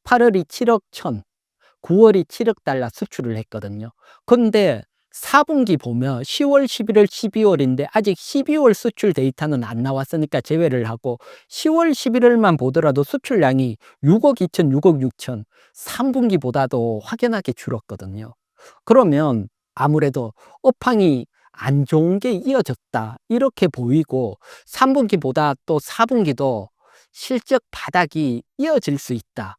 8월이 7억 1천, 9월이 7억 달러 수출을 했거든요. 근데 4분기 보면 10월, 11월, 12월인데 아직 12월 수출 데이터는 안 나왔으니까 제외를 하고 10월, 11월만 보더라도 수출량이 6억 2천, 6억 6천 3분기보다도 확연하게 줄었거든요. 그러면 아무래도 업황이 안 좋은 게 이어졌다 이렇게 보이고 3분기보다 또 4분기도 실적 바닥이 이어질 수 있다.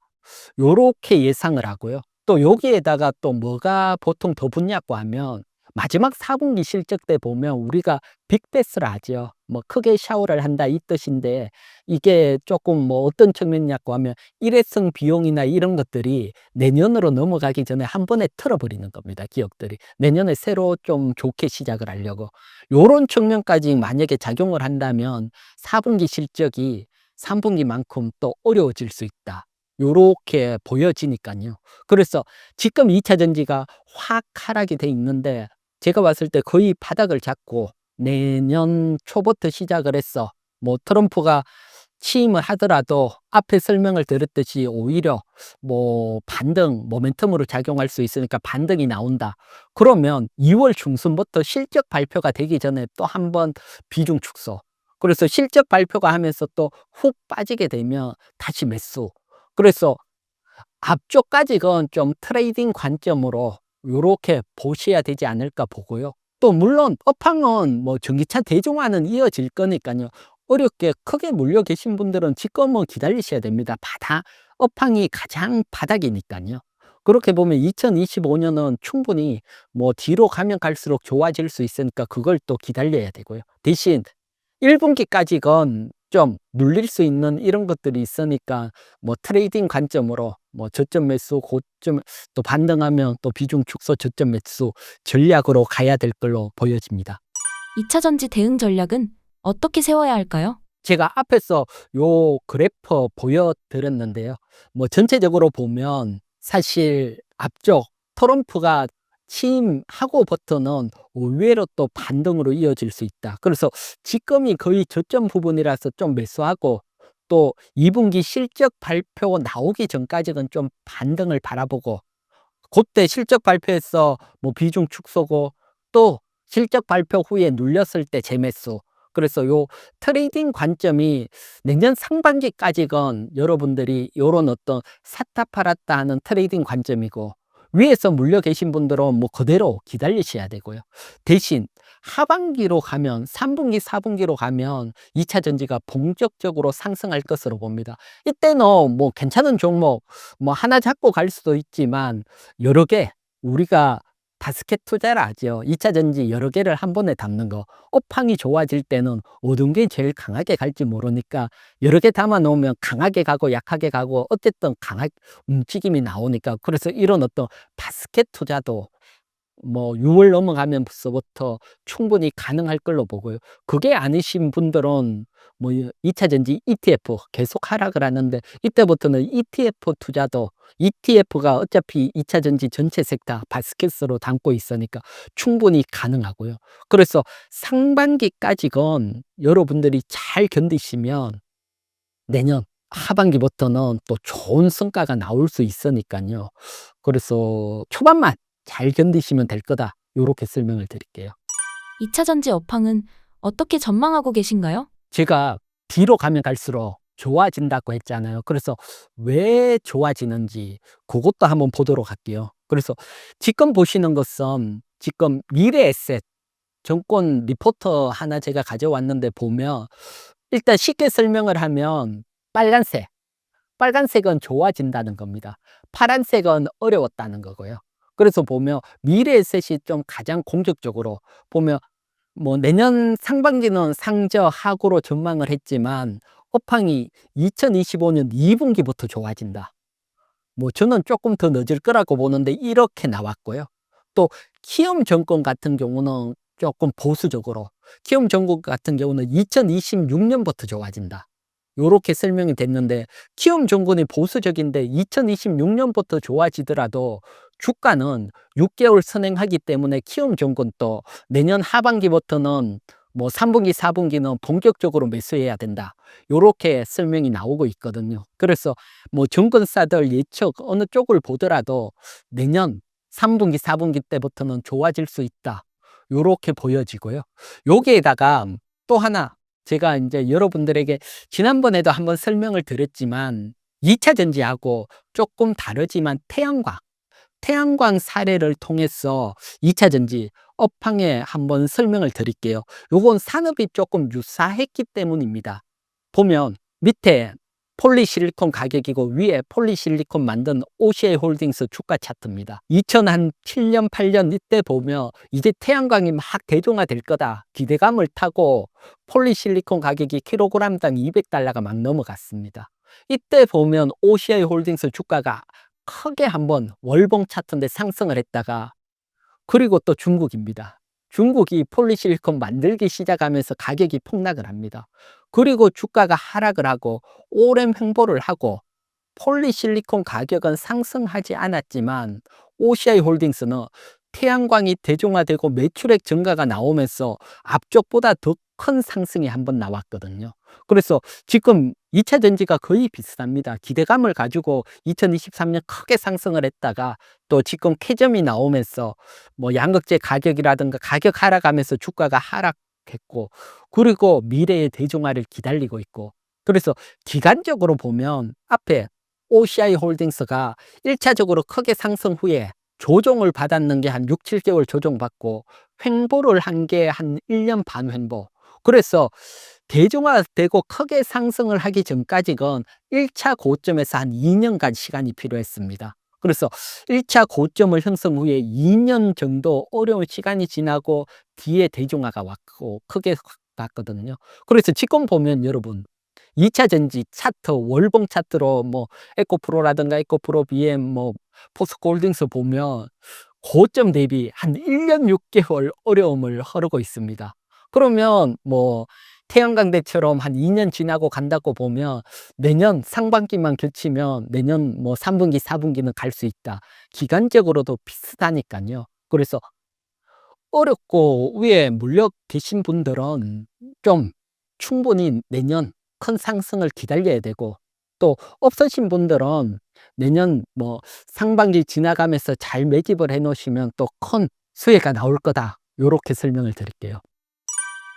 요렇게 예상을 하고요. 또 여기에다가 또 뭐가 보통 더 붙냐고 하면 마지막 4분기 실적 때 보면 우리가 빅베스를 하죠. 뭐 크게 샤워를 한다 이 뜻인데 이게 조금 뭐 어떤 측면이냐고 하면 일회성 비용이나 이런 것들이 내년으로 넘어가기 전에 한 번에 틀어버리는 겁니다. 기업들이. 내년에 새로 좀 좋게 시작을 하려고. 요런 측면까지 만약에 작용을 한다면 4분기 실적이 3분기만큼 또 어려워질 수 있다. 요렇게 보여지니까요. 그래서 지금 2차 전지가 확 하락이 돼 있는데 제가 봤을 때 거의 바닥을 잡고 내년 초부터 시작을 했어. 뭐 트럼프가 취임을 하더라도 앞에 설명을 드렸듯이 오히려 뭐 반등, 모멘텀으로 작용할 수 있으니까 반등이 나온다. 그러면 2월 중순부터 실적 발표가 되기 전에 또 한 번 비중 축소. 그래서 실적 발표가 하면서 또 훅 빠지게 되면 다시 매수. 그래서 앞쪽까지는 좀 트레이딩 관점으로 요렇게 보셔야 되지 않을까 보고요. 또 물론 업황은 뭐 전기차 대중화는 이어질 거니까요. 어렵게 크게 물려 계신 분들은 지금은 기다리셔야 됩니다. 업황이 가장 바닥이니까요. 그렇게 보면 2025년은 충분히 뭐 뒤로 가면 갈수록 좋아질 수 있으니까 그걸 또 기다려야 되고요. 대신 1분기까지건 좀 눌릴 수 있는 이런 것들이 있으니까 뭐 트레이딩 관점으로 뭐 저점 매수, 고점 또 반등하면 또 비중 축소, 저점 매수 전략으로 가야 될 걸로 보여집니다. 2차 전지 대응 전략은 어떻게 세워야 할까요? 제가 앞에서 요 그래프 보여드렸는데요. 뭐 전체적으로 보면 사실 앞쪽 트럼프가 취임하고부터는 의외로 또 반등으로 이어질 수 있다. 그래서 지금이 거의 저점 부분이라서 좀 매수하고 또 2분기 실적 발표 나오기 전까지는 좀 반등을 바라보고 그때 실적 발표에서 뭐 비중 축소고 또 실적 발표 후에 눌렸을 때 재매수. 그래서 요 트레이딩 관점이 내년 상반기까지건 여러분들이 요런 어떤 샀다 팔았다 하는 트레이딩 관점이고 위에서 물려 계신 분들은 뭐 그대로 기다리셔야 되고요. 대신 하반기로 가면 3분기, 4분기로 가면 2차 전지가 본격적으로 상승할 것으로 봅니다. 이때는 뭐 괜찮은 종목 뭐 하나 잡고 갈 수도 있지만 여러 개 우리가 바스켓 투자를 하죠. 2차 전지 여러 개를 한 번에 담는 거. 업황이 좋아질 때는 어떤 게 제일 강하게 갈지 모르니까 여러 개 담아 놓으면 강하게 가고 약하게 가고 어쨌든 강하게 움직임이 나오니까 그래서 이런 어떤 바스켓 투자도 뭐 6월 넘어가면서부터 충분히 가능할 걸로 보고요. 그게 아니신 분들은 뭐 2차 전지 ETF 계속 하락을 하는데 이때부터는 ETF 투자도 ETF가 어차피 2차 전지 전체 섹터 바스켓으로 담고 있으니까 충분히 가능하고요. 그래서 상반기까지건 여러분들이 잘 견디시면 내년 하반기부터는 또 좋은 성과가 나올 수 있으니까요. 그래서 초반만 잘 견디시면 될 거다. 요렇게 설명을 드릴게요. 2차 전지 업황은 어떻게 전망하고 계신가요? 제가 뒤로 가면 갈수록 좋아진다고 했잖아요. 그래서 왜 좋아지는지 그것도 한번 보도록 할게요. 그래서 지금 보시는 것은 지금 미래에셋 정권 리포터 하나 제가 가져왔는데 보면 일단 쉽게 설명을 하면 빨간색, 빨간색은 좋아진다는 겁니다. 파란색은 어려웠다는 거고요. 그래서 보면 미래에셋이 좀 가장 공격적으로 보면 뭐 내년 상반기는 상저하고로 전망을 했지만 업황이 2025년 2분기부터 좋아진다. 뭐 저는 조금 더 늦을 거라고 보는데 이렇게 나왔고요. 또 키움 정권 같은 경우는 조금 보수적으로 키움 정권 같은 경우는 2026년부터 좋아진다. 요렇게 설명이 됐는데 키움 정권이 보수적인데 2026년부터 좋아지더라도 주가는 6개월 선행하기 때문에 키움 정권도 내년 하반기부터는 뭐 3분기, 4분기는 본격적으로 매수해야 된다. 요렇게 설명이 나오고 있거든요. 그래서 뭐 정권사들 예측 어느 쪽을 보더라도 내년 3분기, 4분기 때부터는 좋아질 수 있다. 요렇게 보여지고요. 여기에다가 또 하나 제가 이제 여러분들에게 지난번에도 한번 설명을 드렸지만 2차 전지하고 조금 다르지만 태양광 사례를 통해서 2차 전지 업황에 한번 설명을 드릴게요. 요건 산업이 조금 유사했기 때문입니다. 보면 밑에 폴리실리콘 가격이고 위에 폴리실리콘 만든 OCI 홀딩스 주가 차트입니다. 2007년, 8년 이때 보면 이제 태양광이 막 대중화될 거다 기대감을 타고 폴리실리콘 가격이 킬로그램당 200달러가 막 넘어갔습니다. 이때 보면 OCI 홀딩스 주가가 크게 한번 월봉 차트인데 상승을 했다가 그리고 또 중국입니다. 중국이 폴리실리콘 만들기 시작하면서 가격이 폭락을 합니다. 그리고 주가가 하락을 하고 오랜 횡보를 하고 폴리실리콘 가격은 상승하지 않았지만 OCI 홀딩스는 태양광이 대중화되고 매출액 증가가 나오면서 앞쪽보다 더 큰 상승이 한번 나왔거든요. 그래서 지금 2차 전지가 거의 비슷합니다. 기대감을 가지고 2023년 크게 상승을 했다가 또 지금 캐점이 나오면서 뭐 양극재 가격이라든가 가격 하락하면서 주가가 하락했고 그리고 미래의 대중화를 기다리고 있고 그래서 기간적으로 보면 앞에 OCI 홀딩스가 1차적으로 크게 상승 후에 조정을 받았는 게 한 6, 7개월 조정받고 횡보를 한 게 한 1년 반 횡보. 그래서 대중화되고 크게 상승을 하기 전까지는 1차 고점에서 한 2년간 시간이 필요했습니다. 그래서 1차 고점을 형성 후에 2년 정도 어려운 시간이 지나고 뒤에 대중화가 왔고 크게 갔거든요. 그래서 지금 보면 여러분 2차 전지 차트, 월봉 차트로 뭐 에코프로라든가 에코프로 BM, 뭐 포스코홀딩스 보면 고점 대비 한 1년 6개월 어려움을 흐르고 있습니다. 그러면 뭐 태양광대처럼 한 2년 지나고 간다고 보면 내년 상반기만 겹치면 내년 뭐 3분기, 4분기는 갈 수 있다. 기간적으로도 비슷하니까요. 그래서 어렵고 위에 물려 계신 분들은 좀 충분히 내년 큰 상승을 기다려야 되고 또 없으신 분들은 내년 뭐 상반기 지나가면서 잘 매집을 해 놓으시면 또 큰 수혜가 나올 거다. 요렇게 설명을 드릴게요.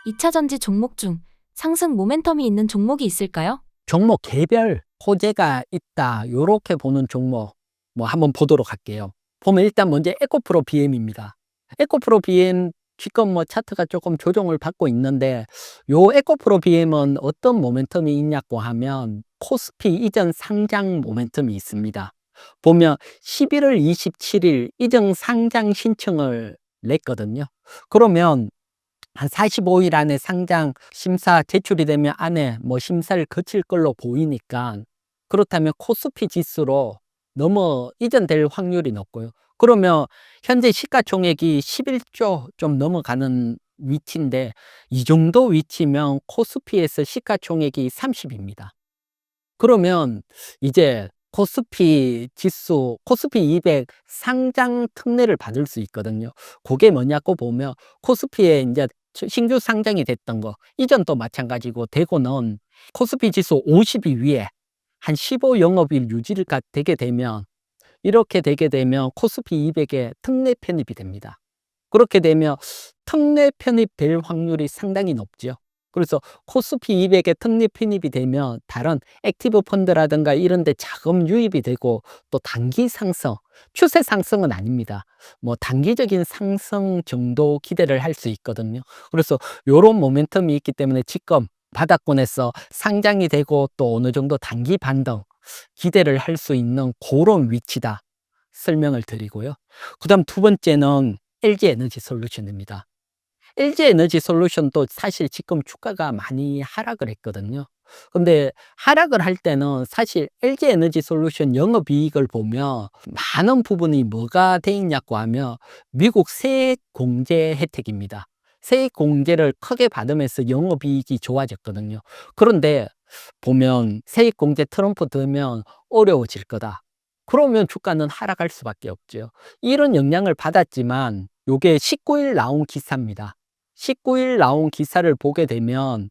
2차 전지 종목 중 상승 모멘텀이 있는 종목이 있을까요? 종목 개별 호재가 있다. 요렇게 보는 종목 뭐 한번 보도록 할게요. 보면 일단 먼저 에코프로 BM입니다. 에코프로 BM 지금 뭐 차트가 조금 조정을 받고 있는데 요 에코프로 BM은 어떤 모멘텀이 있냐고 하면 코스피 이전 상장 모멘텀이 있습니다. 보면 11월 27일 이전 상장 신청을 냈거든요. 그러면 한 45일 안에 상장 심사 제출이 되면 안에 뭐 심사를 거칠 걸로 보이니까 그렇다면 코스피 지수로 넘어 이전될 확률이 높고요. 그러면 현재 시가총액이 11조 좀 넘어가는 위치인데 이 정도 위치면 코스피에서 시가총액이 30입니다. 그러면 이제 코스피 지수, 코스피 200 상장 특례를 받을 수 있거든요. 그게 뭐냐고 보면 코스피에 이제 신규 상장이 됐던 거, 이전도 마찬가지고 되고는 코스피 지수 50위 위에 한 15 영업일 유지가 되게 되면 이렇게 되게 되면 코스피 200에 특례 편입이 됩니다. 그렇게 되면 특례 편입될 확률이 상당히 높죠. 그래서 코스피 200에 특례 편입이 되면 다른 액티브 펀드라든가 이런 데 자금 유입이 되고 또 단기 상승, 추세 상승은 아닙니다. 뭐 단기적인 상승 정도 기대를 할 수 있거든요. 그래서 요런 모멘텀이 있기 때문에 지금 바닥권에서 상장이 되고 또 어느 정도 단기 반등 기대를 할 수 있는 그런 위치다 설명을 드리고요. 그다음 두 번째는 LG에너지솔루션입니다. LG에너지솔루션도 사실 지금 주가가 많이 하락을 했거든요. 근데 하락을 할 때는 사실 LG에너지솔루션 영업이익을 보면 많은 부분이 뭐가 돼 있냐고 하면 미국 세액 공제 혜택입니다. 세액 공제를 크게 받으면서 영업이익이 좋아졌거든요. 그런데 보면 세액 공제 트럼프 되면 어려워질 거다. 그러면 주가는 하락할 수밖에 없죠. 이런 영향을 받았지만 요게 19일 나온 기사입니다. 19일 나온 기사를 보게 되면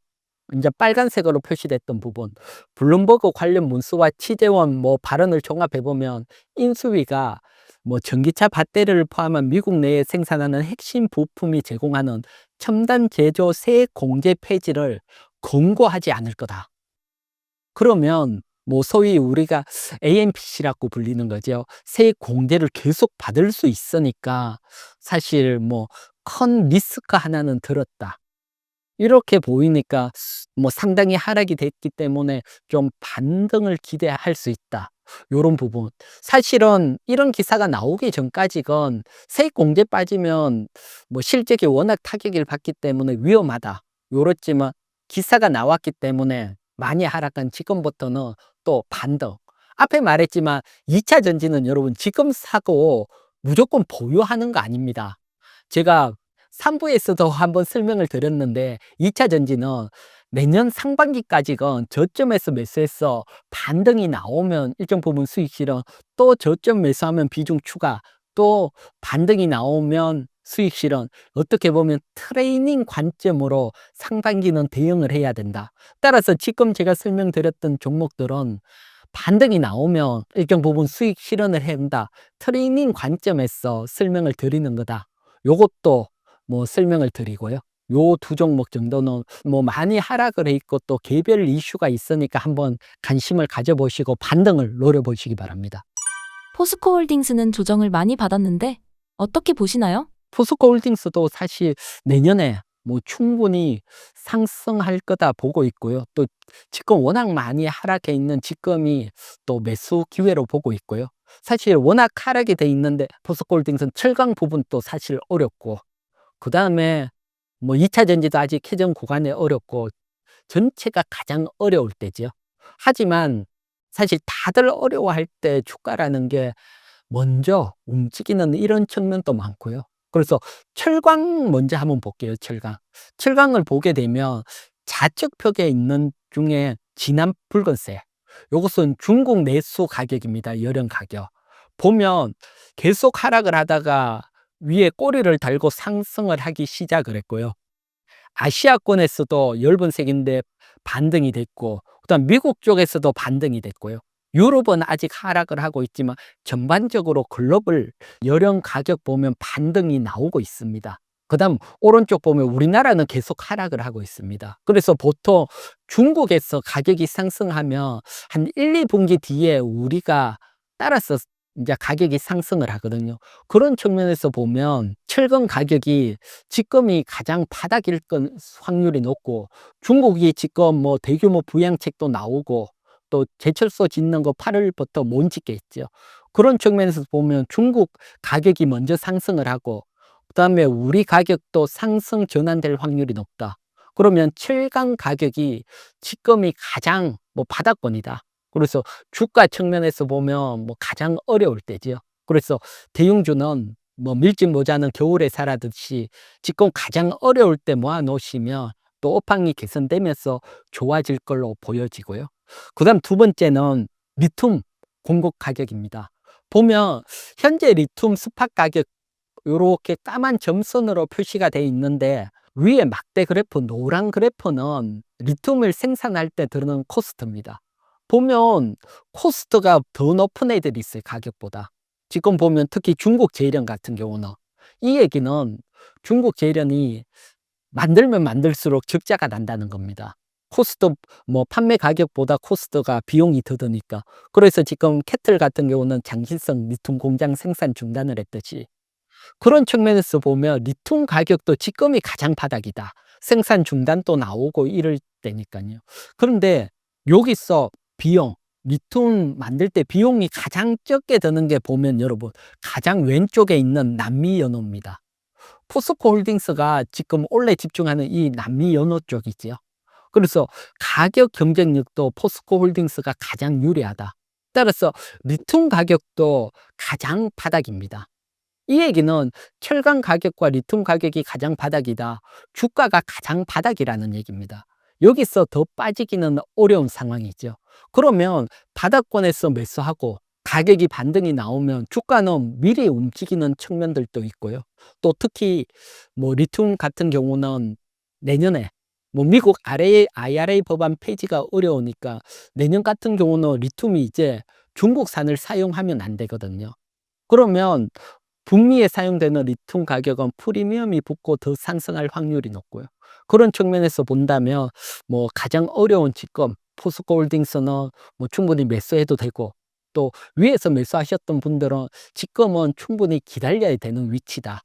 이제 빨간색으로 표시됐던 부분, 블룸버그 관련 문서와 취재원 뭐 발언을 종합해 보면 인수위가 뭐 전기차 배터리를 포함한 미국 내에 생산하는 핵심 부품이 제공하는 첨단 제조 세액 공제 폐지를 권고하지 않을 거다. 그러면 뭐 소위 우리가 AMPC라고 불리는 거죠. 세액 공제를 계속 받을 수 있으니까 사실 뭐 큰 리스크 하나는 들었다. 이렇게 보이니까 뭐 상당히 하락이 됐기 때문에 좀 반등을 기대할 수 있다. 요런 부분. 사실은 이런 기사가 나오기 전까지건 세액 공제 빠지면 뭐 실적이 워낙 타격을 받기 때문에 위험하다. 요렇지만 기사가 나왔기 때문에 많이 하락한 지금부터는 또 반등. 앞에 말했지만 2차 전지는 여러분 지금 사고 무조건 보유하는 거 아닙니다. 제가 3부에서도 한번 설명을 드렸는데 2차 전지는 내년 상반기까지건 저점에서 매수해서 반등이 나오면 일정 부분 수익 실현, 또 저점 매수하면 비중 추가, 또 반등이 나오면 수익 실현. 어떻게 보면 트레이닝 관점으로 상반기는 대응을 해야 된다. 따라서 지금 제가 설명드렸던 종목들은 반등이 나오면 일정 부분 수익 실현을 해야 한다. 트레이닝 관점에서 설명을 드리는 거다. 요것도 뭐 설명을 드리고요. 요 두 종목 정도는 뭐 많이 하락을 해 있고 또 개별 이슈가 있으니까 한번 관심을 가져보시고 반등을 노려보시기 바랍니다. 포스코홀딩스는 조정을 많이 받았는데 어떻게 보시나요? 포스코홀딩스도 사실 내년에 뭐 충분히 상승할 거다 보고 있고요. 또 지금 워낙 많이 하락해 있는 지금이 또 매수 기회로 보고 있고요. 사실 워낙 하락이 돼 있는데 포스코홀딩스는 철강 부분도 사실 어렵고 그다음에 뭐 2차 전지도 아직 캐전 구간에 어렵고 전체가 가장 어려울 때죠. 하지만 사실 다들 어려워할 때 주가라는 게 먼저 움직이는 이런 측면도 많고요. 그래서 철강 먼저 한번 볼게요. 철강. 철강을 보게 되면 좌측 벽에 있는 중에 진한 붉은색. 요것은 중국 내수 가격입니다. 열연 가격. 보면 계속 하락을 하다가 위에 꼬리를 달고 상승을 하기 시작을 했고요. 아시아권에서도 엷은 색인데 반등이 됐고, 그다음 미국 쪽에서도 반등이 됐고요. 유럽은 아직 하락을 하고 있지만 전반적으로 글로벌 열연 가격 보면 반등이 나오고 있습니다. 그다음 오른쪽 보면 우리나라는 계속 하락을 하고 있습니다. 그래서 보통 중국에서 가격이 상승하면 한 1, 2분기 뒤에 우리가 따라서 이제 가격이 상승을 하거든요. 그런 측면에서 보면 철강 가격이 지금이 가장 바닥일 건 확률이 높고, 중국이 지금 뭐 대규모 부양책도 나오고 또 제철소 짓는 거 8월부터 못 짓겠죠. 그런 측면에서 보면 중국 가격이 먼저 상승을 하고 그다음에 우리 가격도 상승 전환될 확률이 높다. 그러면 철강 가격이 지금이 가장 뭐 바닥권이다. 그래서 주가 측면에서 보면 뭐 가장 어려울 때지요. 그래서 대형주는 뭐 밀짚 모자는 겨울에 사라듯이 지금 가장 어려울 때 모아 놓으시면 또 업황이 개선되면서 좋아질 걸로 보여지고요. 그다음 두 번째는 리튬 공급 가격입니다. 보면 현재 리튬 스팟 가격 요렇게 까만 점선으로 표시가 돼 있는데 위에 막대 그래프 노란 그래프는 리튬을 생산할 때 드는 코스트입니다. 보면 코스트가 더 높은 애들이 있어요, 가격보다. 지금 보면 특히 중국 제련 같은 경우는 이 얘기는 중국 제련이 만들면 만들수록 적자가 난다는 겁니다. 코스트 뭐 판매 가격보다 코스트가 비용이 더 드니까. 그래서 지금 캐틀 같은 경우는 장신성 리튬 공장 생산 중단을 했듯이 그런 측면에서 보면 리튬 가격도 지금이 가장 바닥이다. 생산 중단도 나오고 이럴 때니까요. 그런데 여기서 비용, 리튬 만들 때 비용이 가장 적게 드는 게 보면 여러분 가장 왼쪽에 있는 남미 연호입니다. 포스코 홀딩스가 지금 원래 집중하는 이 남미 연호 쪽이지요. 그래서 가격 경쟁력도 포스코 홀딩스가 가장 유리하다. 따라서 리튬 가격도 가장 바닥입니다. 이 얘기는 철강 가격과 리튬 가격이 가장 바닥이다. 주가가 가장 바닥이라는 얘기입니다. 여기서 더 빠지기는 어려운 상황이죠. 그러면 바닥권에서 매수하고 가격이 반등이 나오면 주가는 미리 움직이는 측면들도 있고요. 또 특히 뭐 리튬 같은 경우는 내년에 뭐 미국 IRA 법안 폐지가 어려우니까 내년 같은 경우는 리튬이 이제 중국산을 사용하면 안 되거든요. 그러면 북미에 사용되는 리튬 가격은 프리미엄이 붙고 더 상승할 확률이 높고요. 그런 측면에서 본다면 뭐 가장 어려운 지금 포스코 홀딩스는 뭐 충분히 매수해도 되고 또 위에서 매수하셨던 분들은 지금은 충분히 기다려야 되는 위치다.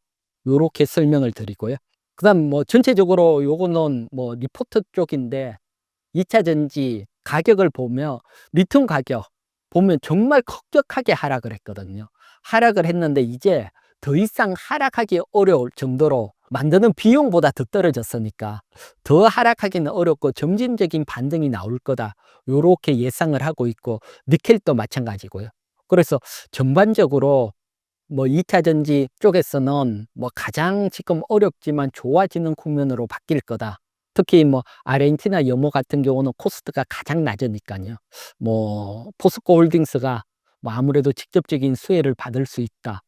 요렇게 설명을 드리고요. 그다음 뭐 전체적으로 요거는 뭐 리포트 쪽인데 2차 전지 가격을 보면 리튬 가격 보면 정말 급격하게 하락을 했거든요. 하락을 했는데 이제 더 이상 하락하기 어려울 정도로 만드는 비용보다 더 떨어졌으니까 더 하락하기는 어렵고 점진적인 반등이 나올 거다. 요렇게 예상을 하고 있고 니켈도 마찬가지고요. 그래서 전반적으로 뭐 2차 전지 쪽에서는 뭐 가장 지금 어렵지만 좋아지는 국면으로 바뀔 거다. 특히 뭐 아르헨티나 염호 같은 경우는 코스트가 가장 낮으니까요. 뭐 포스코 홀딩스가 뭐 아무래도 직접적인 수혜를 받을 수 있다.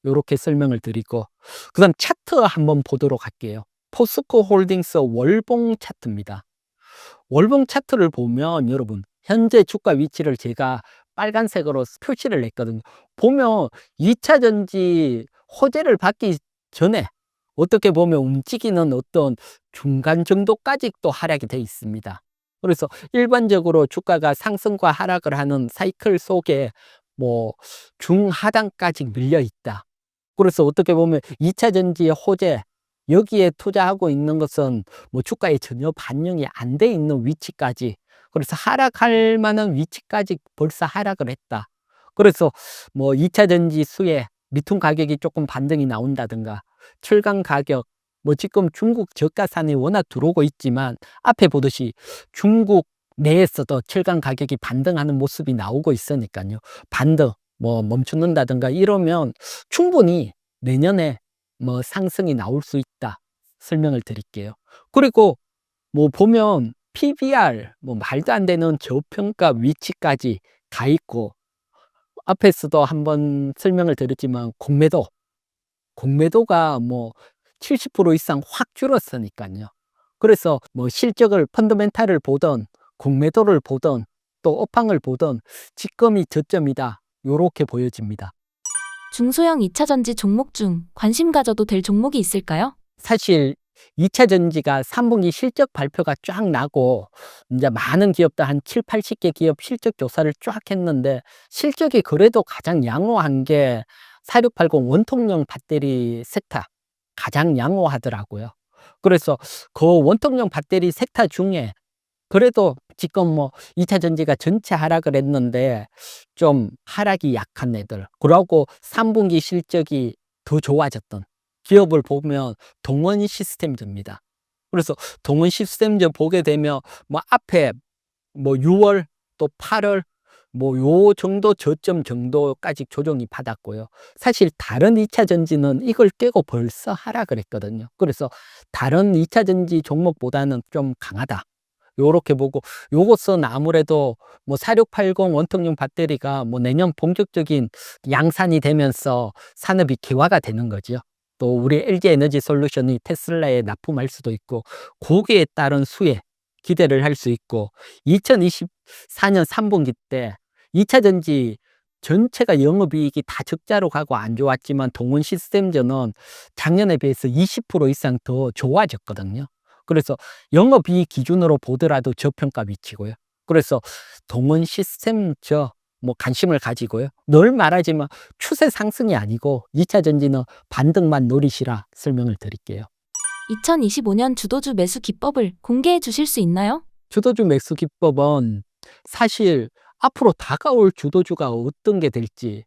요렇게 설명을 드리고 그다음 차트 한번 보도록 할게요. 포스코 홀딩스 월봉 차트입니다. 월봉 차트를 보면 여러분 현재 주가 위치를 제가 빨간색으로 표시를 했거든요. 보면 2차 전지 호재를 받기 전에 어떻게 보면 움직이는 어떤 중간 정도까지 또 하락이 돼 있습니다. 그래서 일반적으로 주가가 상승과 하락을 하는 사이클 속에 뭐 중하단까지 밀려 있다. 그래서 어떻게 보면 2차 전지의 호재 여기에 투자하고 있는 것은 뭐 주가에 전혀 반영이 안 돼 있는 위치까지 그래서 하락할 만한 위치까지 벌써 하락을 했다. 그래서 뭐 2차 전지 수혜 리튬 가격이 조금 반등이 나온다든가 철강 가격 뭐 지금 중국 저가산이 워낙 들어오고 있지만 앞에 보듯이 중국 내에서도 철강 가격이 반등하는 모습이 나오고 있으니까요. 반등 뭐 멈춘다든가 이러면 충분히 내년에 뭐 상승이 나올 수 있다. 설명을 드릴게요. 그리고 뭐 보면 PBR 뭐 말도 안 되는 저평가 위치까지 가 있고 앞에서도 한번 설명을 드렸지만 공매도가 뭐 70% 이상 확 줄었으니까요. 그래서 뭐 실적을 펀더멘탈을 보던 공매도를 보던 또 업황을 보던 지금이 저점이다. 요렇게 보여집니다. 중소형 2차 전지 종목 중 관심 가져도 될 종목이 있을까요? 사실 2차 전지가 3분기 실적 발표가 쫙 나고 이제 많은 기업들 한 7, 80개 기업 실적 조사를 쫙 했는데 실적이 그래도 가장 양호한 게 4680 원통형 배터리 섹터 가장 양호하더라고요. 그래서 그 원통형 배터리 섹터 중에 그래도 지금 뭐 2차 전지가 전체 하락을 했는데 좀 하락이 약한 애들 그러고 3분기 실적이 더 좋아졌던 기업을 보면 동원 시스템즈입니다. 그래서 동원 시스템즈 보게 되면 뭐 앞에 뭐 6월 또 8월 뭐 요 정도 저점 정도까지 조정이 받았고요. 사실 다른 2차 전지는 이걸 깨고 벌써 하락을 했거든요. 그래서 다른 2차 전지 종목보다는 좀 강하다. 요렇게 보고 요것은 아무래도 뭐 4680 원통형 배터리가 뭐 내년 본격적인 양산이 되면서 산업이 개화가 되는 거죠. 또 우리 LG 에너지 솔루션이 테슬라에 납품할 수도 있고 거기에 따른 수혜 기대를 할 수 있고 2024년 3분기 때 2차 전지 전체가 영업이익이 다 적자로 가고 안 좋았지만 동원 시스템즈는 작년에 비해서 20% 이상 더 좋아졌거든요. 그래서 영업이익 기준으로 보더라도 저평가 위치고요. 그래서 동원 시스템즈 뭐 관심을 가지고요. 늘 말하지만 추세 상승이 아니고 2차 전지는 반등만 노리시라 설명을 드릴게요. 2025년 주도주 매수 기법을 공개해 주실 수 있나요? 주도주 매수 기법은 사실 앞으로 다가올 주도주가 어떤 게 될지,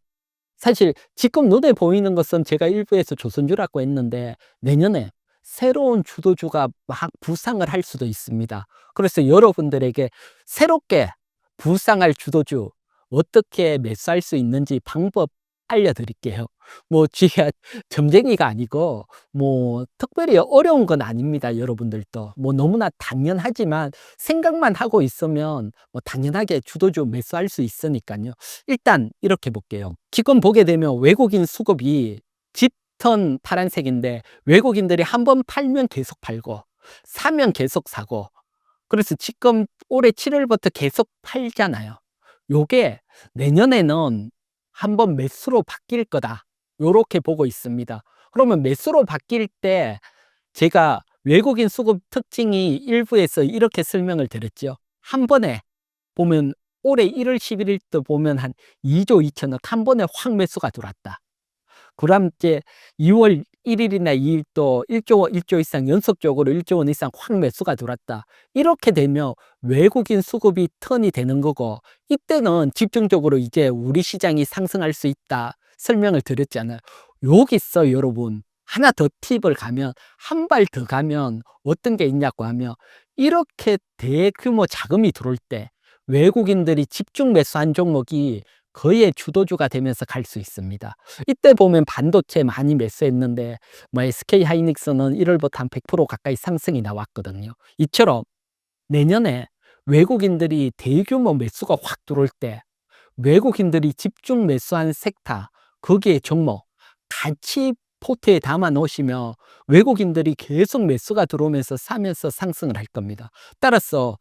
사실 지금 눈에 보이는 것은 제가 일부에서 조선주라고 했는데 내년에 새로운 주도주가 막 부상을 할 수도 있습니다. 그래서 여러분들에게 새롭게 부상할 주도주 어떻게 매수할 수 있는지 방법 알려드릴게요. 뭐 제가 점쟁이가 아니고 뭐 특별히 어려운 건 아닙니다. 여러분들도 뭐 너무나 당연하지만 생각만 하고 있으면 뭐 당연하게 주도주 매수할 수 있으니까요. 일단 이렇게 볼게요. 지금 보게 되면 외국인 수급이 짙은 파란색인데 외국인들이 한번 팔면 계속 팔고 사면 계속 사고, 그래서 지금 올해 7월부터 계속 팔잖아요. 요게 내년에는 한번 매수로 바뀔 거다, 요렇게 보고 있습니다. 그러면 매수로 바뀔 때 제가 외국인 수급 특징이 일부에서 이렇게 설명을 드렸죠. 한 번에 보면 올해 1월 11일 때 보면 한 2조 2천억 한 번에 확 매수가 들어왔다. 그럼 이제 2월 1일이나 2일 또 1조 이상 연속적으로 1조 원 이상 확 매수가 들어왔다. 이렇게 되면 외국인 수급이 턴이 되는 거고, 이때는 집중적으로 이제 우리 시장이 상승할 수 있다 설명을 드렸잖아요. 여기서 여러분 하나 더 팁을 가면, 한 발 더 가면 어떤 게 있냐고 하면, 이렇게 대규모 자금이 들어올 때 외국인들이 집중 매수한 종목이 거의 주도주가 되면서 갈 수 있습니다. 이때 보면 반도체 많이 매수했는데 뭐 SK 하이닉스는 1월부터 한 100% 가까이 상승이 나왔거든요. 이처럼 내년에 외국인들이 대규모 매수가 확 들어올 때 외국인들이 집중 매수한 섹터, 거기에 종목 같이 포트에 담아 놓으시면 외국인들이 계속 매수가 들어오면서 사면서 상승을 할 겁니다. 따라서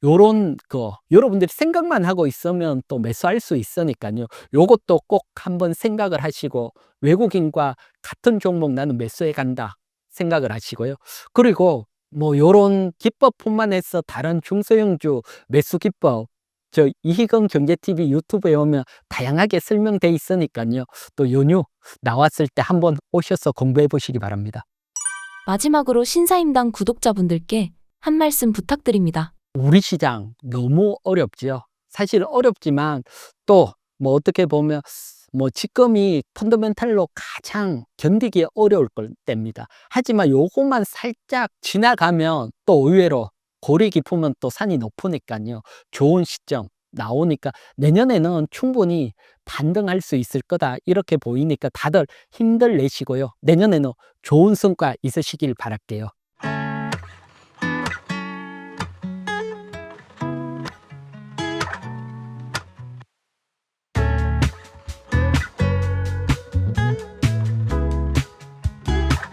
요런 거 여러분들이 생각만 하고 있으면 또 매수할 수 있으니까요. 요것도 꼭 한번 생각을 하시고, 외국인과 같은 종목 나는 매수해 간다 생각을 하시고요. 그리고 뭐 요런 기법뿐만 해서 다른 중소형주 매수 기법 저 이희경 경제TV 유튜브에 오면 다양하게 설명돼 있으니까요. 또 연휴 나왔을 때 한번 오셔서 공부해 보시기 바랍니다. 마지막으로 신사임당 구독자분들께 한 말씀 부탁드립니다. 우리 시장 너무 어렵지요. 사실 어렵지만 또 뭐 어떻게 보면 뭐 지금이 펀더멘탈로 가장 견디기 어려울 때입니다. 하지만 요것만 살짝 지나가면 또 의외로 골이 깊으면 또 산이 높으니까요. 좋은 시점 나오니까 내년에는 충분히 반등할 수 있을 거다 이렇게 보이니까 다들 힘들 내시고요. 내년에는 좋은 성과 있으시길 바랄게요.